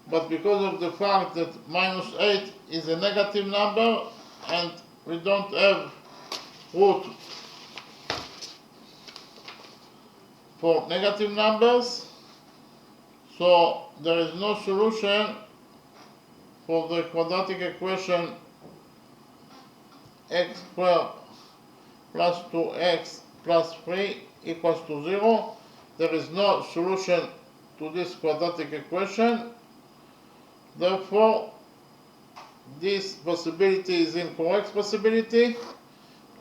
but because of the fact that minus 8 is a negative number and we don't have root for negative numbers, so there is no solution for the quadratic equation x squared plus 2x plus 3 equals to 0. There is no solution to this quadratic equation. Therefore, this possibility is incorrect possibility,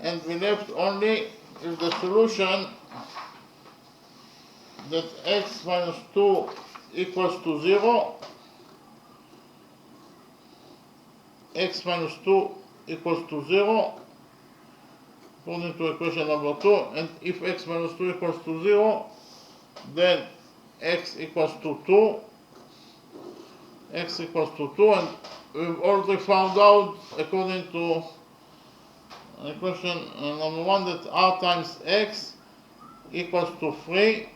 and we left only with the solution that x minus 2 equals to 0. X minus 2 equals to 0 according to equation number 2, and if x minus 2 equals to 0, then x equals to 2. X equals to 2, and we've already found out according to equation number 1 that r times x equals to 3.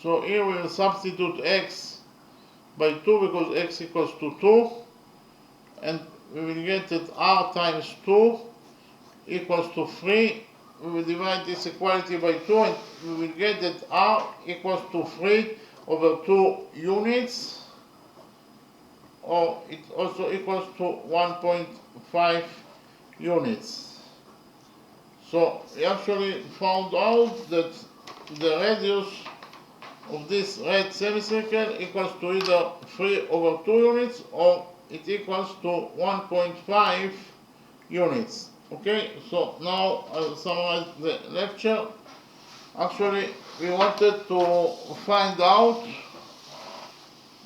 So here we will substitute x by 2 because x equals to 2, and we will get that r times 2 equals to 3. We will divide this equality by 2 and we will get that r equals to 3 over 2 units, or it also equals to 1.5 units. So we actually found out that the radius of this red semicircle equals to either 3 over 2 units or it equals to 1.5 units. Okay, so now I'll summarize the lecture. Actually, we wanted to find out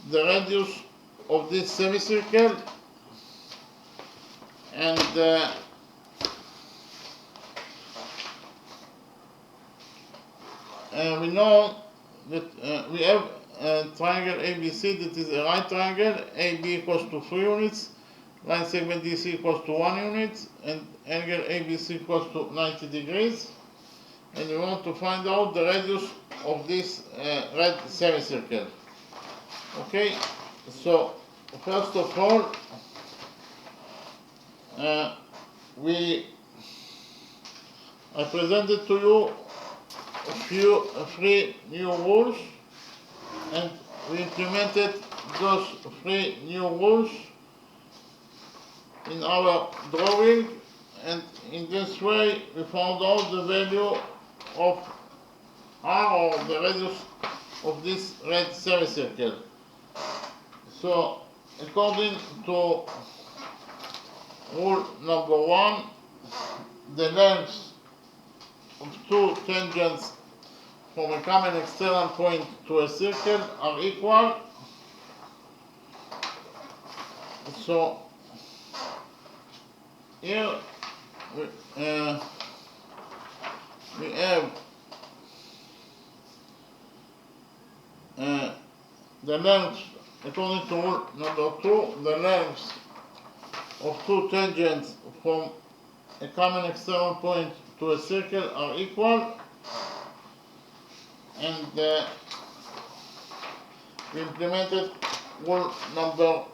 the radius of this semicircle, and we know that we have a triangle ABC that is a right triangle. AB equals to 3 units, line segment DC equals to 1 unit, and angle ABC equals to 90 degrees. And we want to find out the radius of this red semicircle. Okay, so first of all, I presented to you three new rules, and we implemented those 3 new rules in our drawing, and in this way we found out the value of r, or the radius of this red semicircle. So according to rule number 1, the lengths of 2 tangents from a common external point to a circle are equal. So here we have the length, according to rule number 2, the lengths of 2 tangents from a common external point to a circle are equal, and we implemented rule number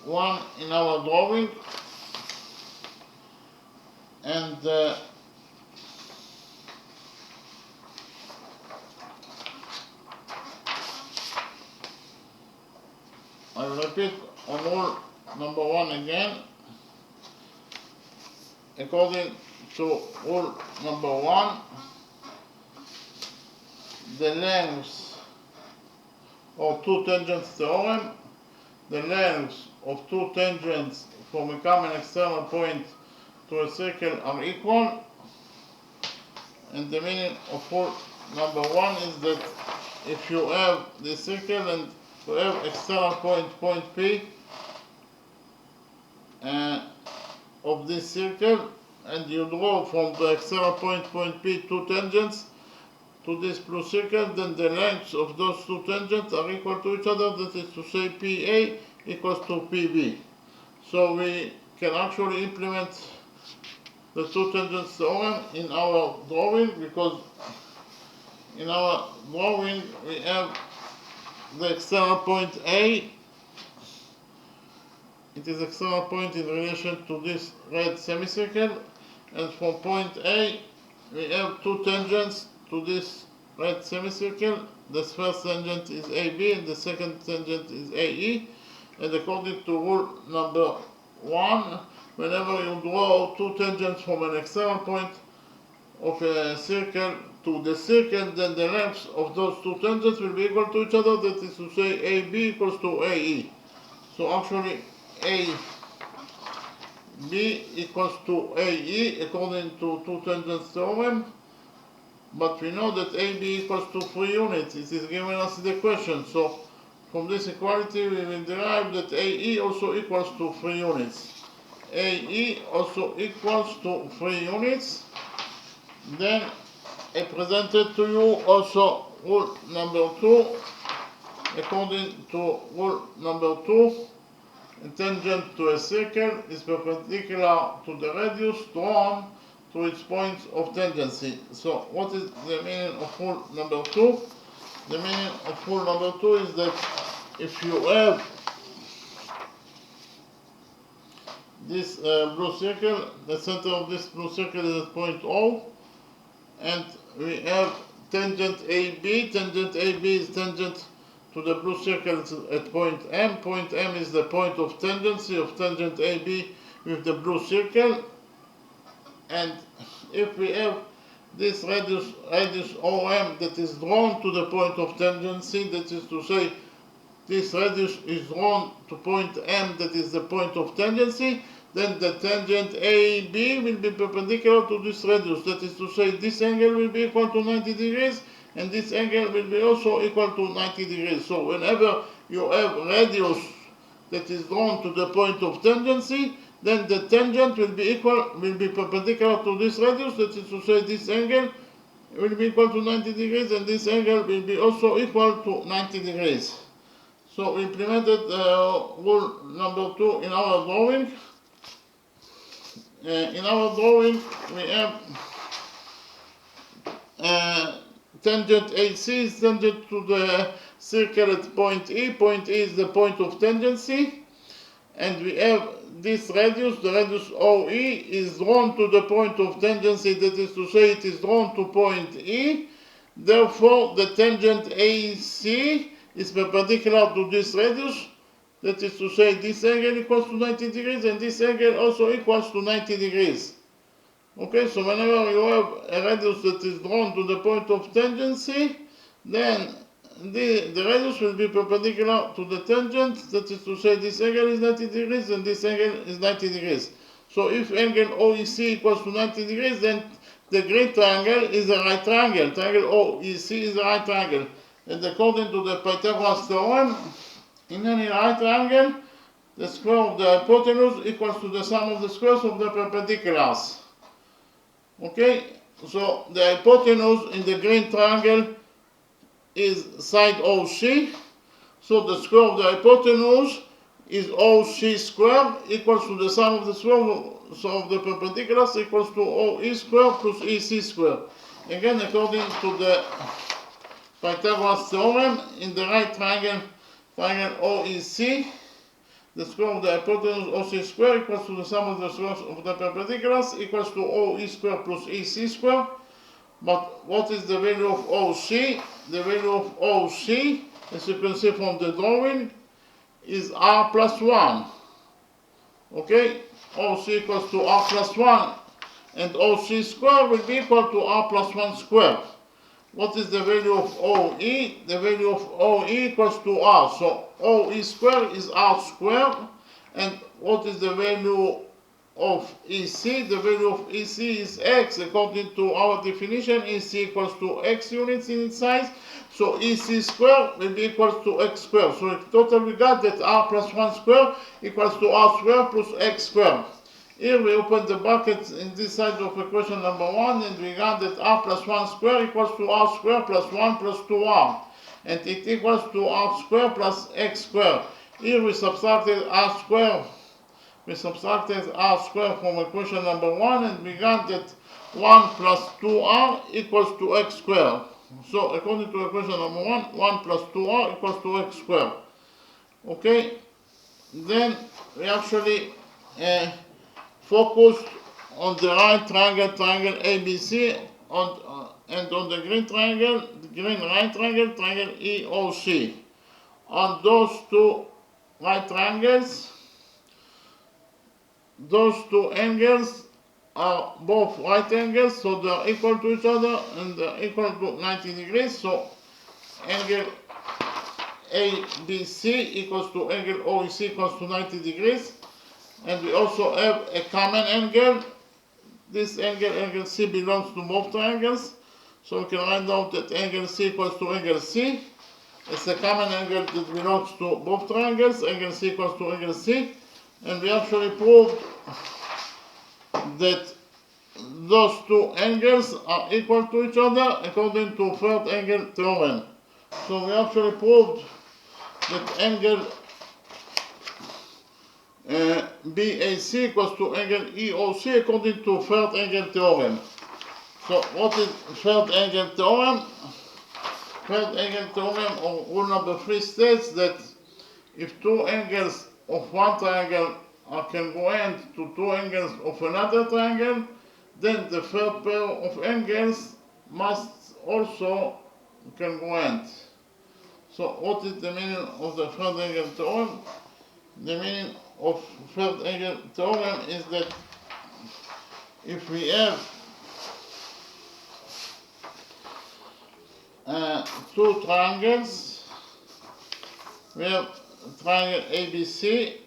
1 in our drawing, and I will repeat on rule number 1 again. According to rule number 1, the lengths of 2 tangents theorem, the lengths of 2 tangents from a common external point to a circle are equal, and the meaning of rule number 1 is that if you have the circle and you have external point P of this circle, and you draw from the external point P 2 tangents to this blue circle, then the lengths of those 2 tangents are equal to each other. That is to say, PA equals to PB. So we can actually implement the 2 tangents theorem in our drawing, because in our drawing we have the external point A. It is external point in relation to this red semicircle, and from point A we have two tangents to this red semicircle. The first tangent is AB and the second tangent is AE. And according to rule number 1, whenever you draw two tangents from an external point of a circle to the circle, then the lengths of those two tangents will be equal to each other. That is to say, AB equals to AE. So actually, AB equals to AE according to two tangents theorem. But we know that AB equals to 3 units. It is given us in the question. So from this equality, we will derive that AE also equals to 3 units. AE also equals to 3 units. Then I presented to you also rule number 2. According to rule number 2, a tangent to a circle is perpendicular to the radius drawn to its points of tangency. So what is the meaning of rule number 2? The meaning of rule number 2 is that if you have this blue circle, the center of this blue circle is at point O, and we have tangent AB. Tangent AB is tangent to the blue circle at point M. Point M is the point of tangency of tangent AB with the blue circle. And if we have this radius OM that is drawn to the point of tangency, that is to say, this radius is drawn to point M, that is the point of tangency, then the tangent AB will be perpendicular to this radius. That is to say, this angle will be equal to 90 degrees, and this angle will be also equal to 90 degrees. So whenever you have radius that is drawn to the point of tangency, then the tangent will be perpendicular to this radius. That is to say, this angle will be equal to 90 degrees, and this angle will be also equal to 90 degrees. So we implemented rule number 2 in our drawing. In our drawing, we have tangent AC is tangent to the circle at point E. Point E is the point of tangency. And we have this radius, the radius OE, is drawn to the point of tangency. That is to say, it is drawn to point E. Therefore, the tangent AC is perpendicular to this radius. That is to say, this angle equals to 90 degrees, and this angle also equals to 90 degrees. Okay, so whenever you have a radius that is drawn to the point of tangency, then the radius will be perpendicular to the tangent. That is to say, this angle is 90 degrees, and this angle is 90 degrees. So if angle OEC equals to 90 degrees, then the green triangle is a right triangle. Triangle OEC is a right triangle. And according to the Pythagoras theorem, in any right triangle, the square of the hypotenuse equals to the sum of the squares of the perpendiculars. Okay, so the hypotenuse in the green triangle is side OC. So the square of the hypotenuse is OC squared equals to the sum of the square of the perpendiculars equals to OE squared plus EC squared. Again, according to the Pythagoras theorem, in the right triangle, triangle OEC, the square of the hypotenuse OC squared equals to the sum of the squares of the perpendiculars equals to OE squared plus EC squared. But what is the value of OC? The value of OC, as you can see from the drawing, is R plus 1. Okay? OC equals to R plus 1, and OC squared will be equal to R plus 1 squared. What is the value of OE? The value of OE equals to R. So OE squared is R squared. And what is the value of EC? The value of EC is X. According to our definition, EC equals to X units in its size. So EC squared will be equal to X squared. So in total we got that R plus 1 squared equals to R squared plus X squared. Here we open the brackets in this side of equation number 1, and we got that R plus 1 squared equals to R squared plus 1 plus 2R. And it equals to R squared plus X squared. Here we subtracted R squared. We subtracted R squared from equation number 1, and we got that 1 plus 2R equals to X squared. So according to equation number 1, 1 plus 2r equals to x squared. Okay, then we actually focused on the right triangle, triangle ABC, and on the green triangle, the green right triangle, triangle EOC. On those two right triangles, those two angles are both right angles, so they are equal to each other and they are equal to 90 degrees. So angle ABC equals to angle OEC equals to 90 degrees. And we also have a common angle. This angle, angle C, belongs to both triangles. So we can write down that angle C equals to angle C. It's a common angle that belongs to both triangles. Angle C equals to angle C. And we actually proved that those two angles are equal to each other according to third angle theorem. So we actually proved that angle BAC equals to angle EOC according to third angle theorem. So what is third angle theorem? Third angle theorem, or rule number 3, states that if two angles of one triangle are congruent to two angles of another triangle, then the third pair of angles must also congruent. So what is the meaning of the third angle theorem? The meaning of third angle theorem is that if we have two triangles, we have triangle ABC,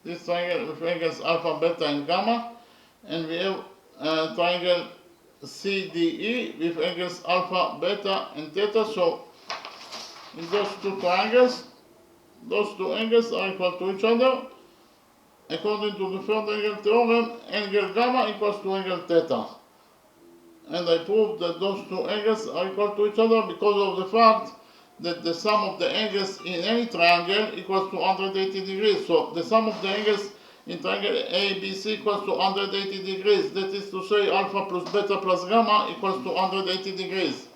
this triangle with angles alpha, beta, and gamma, and we have triangle CDE with angles alpha, beta, and theta. So in those two triangles, those two angles are equal to each other. According to the third angle theorem, angle gamma equals to angle theta. And I proved that those two angles are equal to each other because of the fact that the sum of the angles in any triangle equals to 180 degrees. So the sum of the angles in triangle ABC equals to 180 degrees. That is to say, alpha plus beta plus gamma equals to 180 degrees.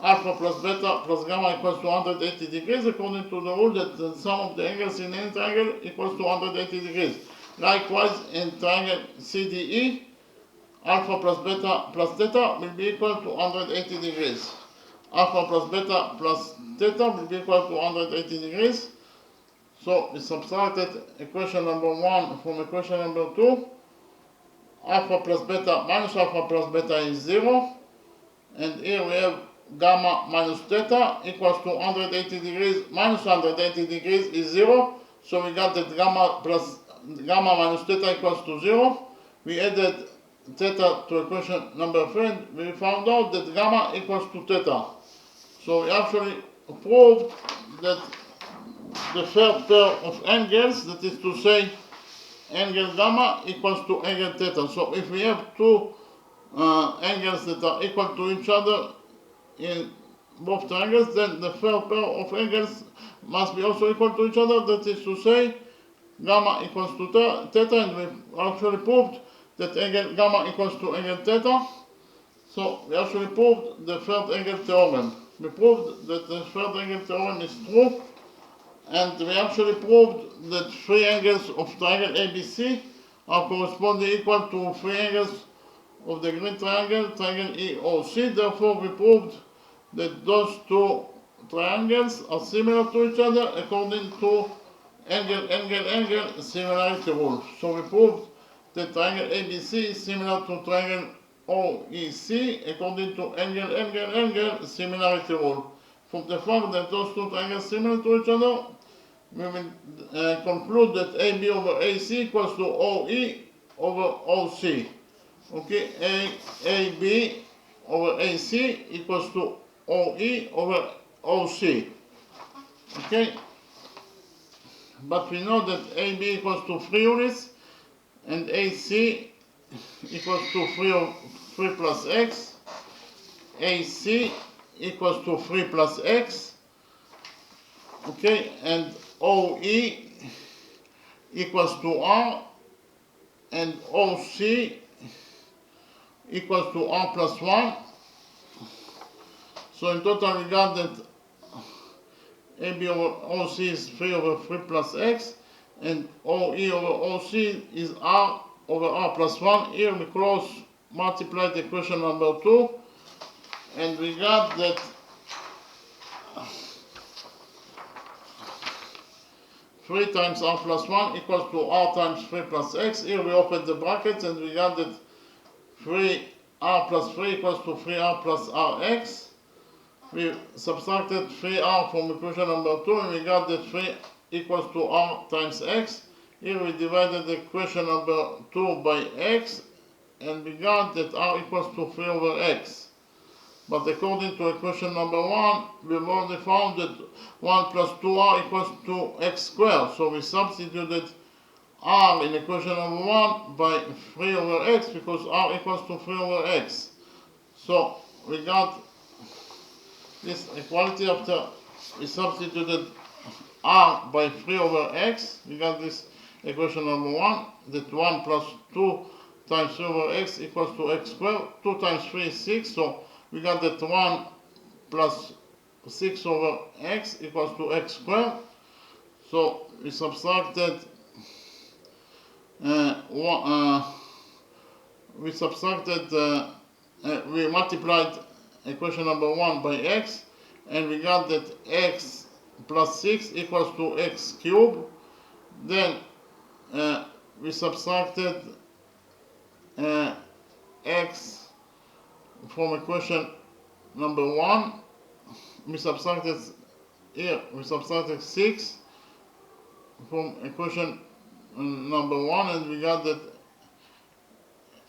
Alpha plus beta plus gamma equals to 180 degrees according to the rule that the sum of the angles in any triangle equals to 180 degrees. Likewise, in triangle CDE, alpha plus beta plus theta will be equal to 180 degrees. Alpha plus beta plus theta will be equal to 180 degrees. So we subtracted equation number 1 from equation number 2. Alpha plus beta minus alpha plus beta is 0. And here we have gamma minus theta equals to 180 degrees minus 180 degrees is 0. So we got that gamma minus theta equals to 0. We added theta to equation number 3 and we found out that gamma equals to theta. So we actually proved that the third pair of angles, that is to say angle gamma equals to angle theta. So if we have two angles that are equal to each other in both triangles, then the third pair of angles must be also equal to each other. That is to say, gamma equals to theta, and we actually proved that angle gamma equals to angle theta. So we actually proved the third angle theorem. We proved that the third angle theorem is true, and we actually proved that three angles of triangle ABC are corresponding equal to three angles of the green triangle, triangle EOC. Therefore, we proved that those two triangles are similar to each other according to angle similarity rule. So we proved that triangle ABC is similar to triangle OEC according to angle similarity rule. From the fact that those two triangles are similar to each other, we will conclude that AB over AC equals to OE over OC. Okay, AB over AC equals to OE over OC. Okay, but we know that AB equals to 3 units and AC equals to 3 plus X. AC equals to 3 plus X. Okay, and OE equals to R, and OC equals to R plus 1. So in total we got that AB over OC is 3 over 3 plus x, and OE over OC is R over R plus 1. Here we cross multiply the equation number 2, and we got that 3 times R plus 1 equals to R times 3 plus x. Here we open the brackets and we got that 3R plus 3 equals to 3R plus Rx. We subtracted 3R from equation number 2 and we got that 3 equals to R times x. Here we divided the equation number 2 by x and we got that R equals to 3 over x. But according to equation number 1, we've already found that 1 plus 2R equals to x squared. So we substituted R in equation number 1 by 3 over x because R equals to 3 over x. So we got this equality after we substituted R by 3 over x. We got this equation number 1, that 1 plus 2 times 3 over x equals to x squared. 2 times 3 is 6, so we got that 1 plus 6 over x equals to x squared. So we subtracted we multiplied equation number 1 by x, and we got that x plus 6 equals to x cubed. Then we subtracted x from equation number 1. We subtracted 6 from equation number 1, and we got that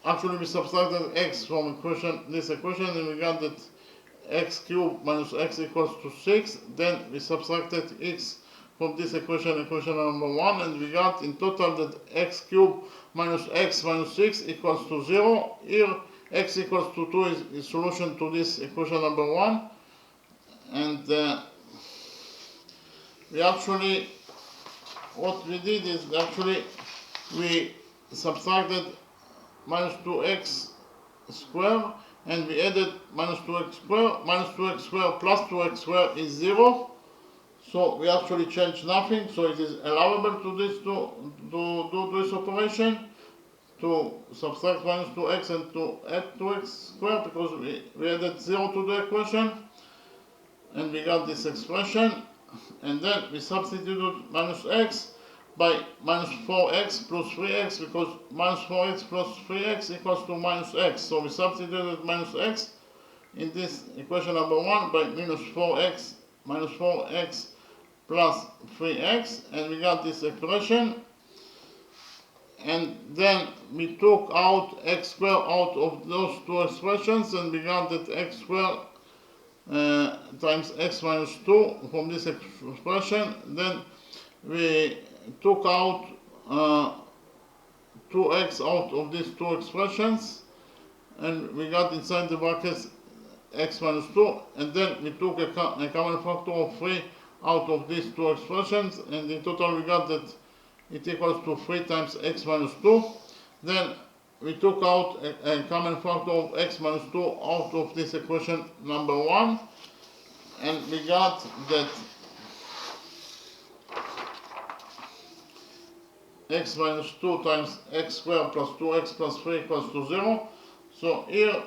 actually we subtracted x from this equation, and we got that x cubed minus x equals to 6. Then we subtracted x from this equation number 1, and we got in total that x cubed minus x minus 6 equals to 0. Here x equals to 2 is solution to this equation number 1, and what we did is we subtracted minus 2x squared and we added minus 2x squared. Minus 2x squared plus 2x squared is 0. So we actually changed nothing. So it is allowable to do this operation, to subtract minus 2x and to add 2x squared, because we added 0 to the equation and we got this expression. And then we substituted minus x by minus 4x plus 3x, because minus 4x plus 3x equals to minus x. So we substituted minus x in this equation number 1 by minus 4x plus 3x, and we got this expression. And then we took out x squared out of those two expressions, and we got that x squared times x minus 2 from this expression. Then we took out 2x out of these two expressions, and we got inside the brackets x minus 2, and then we took a common factor of 3 out of these two expressions, and in total we got that it equals to 3 times x minus 2. Then we took out a common factor of x minus 2 out of this equation number 1, and we got that x minus 2 times x squared plus 2x plus 3 equals to 0. So here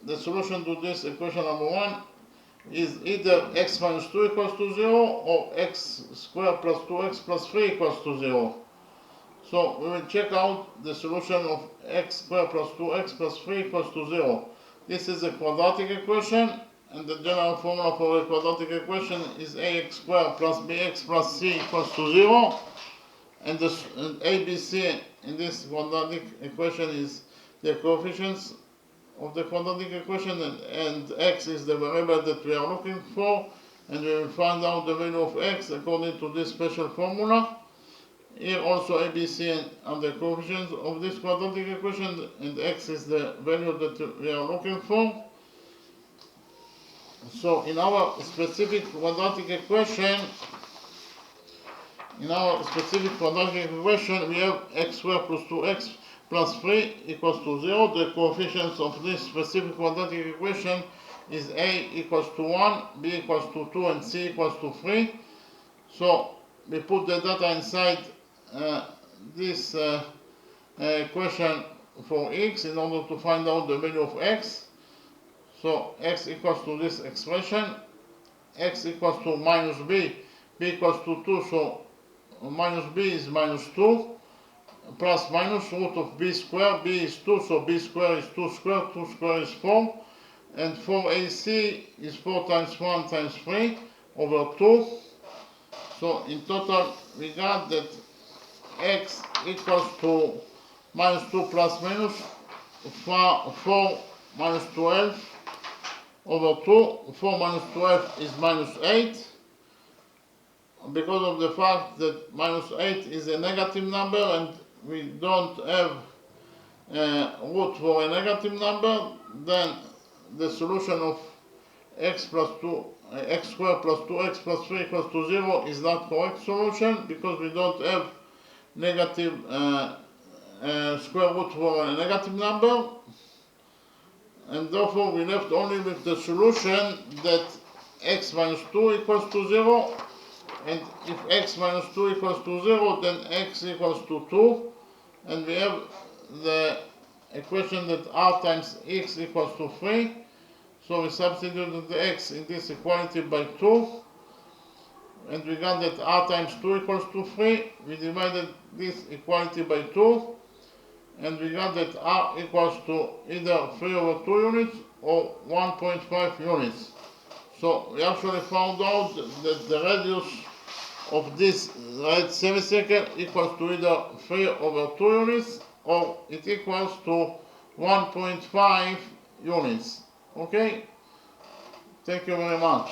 the solution to this equation number 1 is either x minus 2 equals to 0 or x squared plus 2x plus 3 equals to 0. So we will check out the solution of x squared plus 2x plus 3 equals to 0. This is a quadratic equation, and the general formula for a quadratic equation is ax squared plus bx plus c equals to 0. And ABC in this quadratic equation is the coefficients of the quadratic equation, and x is the variable that we are looking for, and we will find out the value of x according to this special formula. Here also ABC are the coefficients of this quadratic equation, and x is the value that we are looking for. So in our specific quadratic equation, we have x squared plus 2x plus 3 equals to 0. The coefficients of this specific quadratic equation is A equals to 1, B equals to 2, and C equals to 3. So we put the data inside this equation for x in order to find out the value of x. So x equals to this expression, x equals to minus b, b equals to 2, so minus b is minus 2, plus minus root of b squared, b is 2, so b squared is 2 squared, 2 squared is 4, and 4ac is 4 times 1 times 3 over 2. So in total we got that x equals to minus 2 plus minus 4 minus 12 over 2. 4 minus 12 is minus 8. Because of the fact that minus 8 is a negative number and we don't have root for a negative number, then the solution of x plus 2, x squared plus 2x plus 3 equals to 0 is not correct solution, because we don't have negative square root for a negative number, and therefore we left only with the solution that x minus 2 equals to 0, and if x minus 2 equals to 0, then x equals to 2, and we have the equation that r times x equals to 3. So we substituted the x in this equality by 2, and we got that r times 2 equals to 3. We divided this equality by 2, and we got that r equals to either 3 over 2 units or 1.5 units. So we actually found out that the radius of this right semicircle equals to either 3 over 2 units or it equals to 1.5 units. Okay? Thank you very much.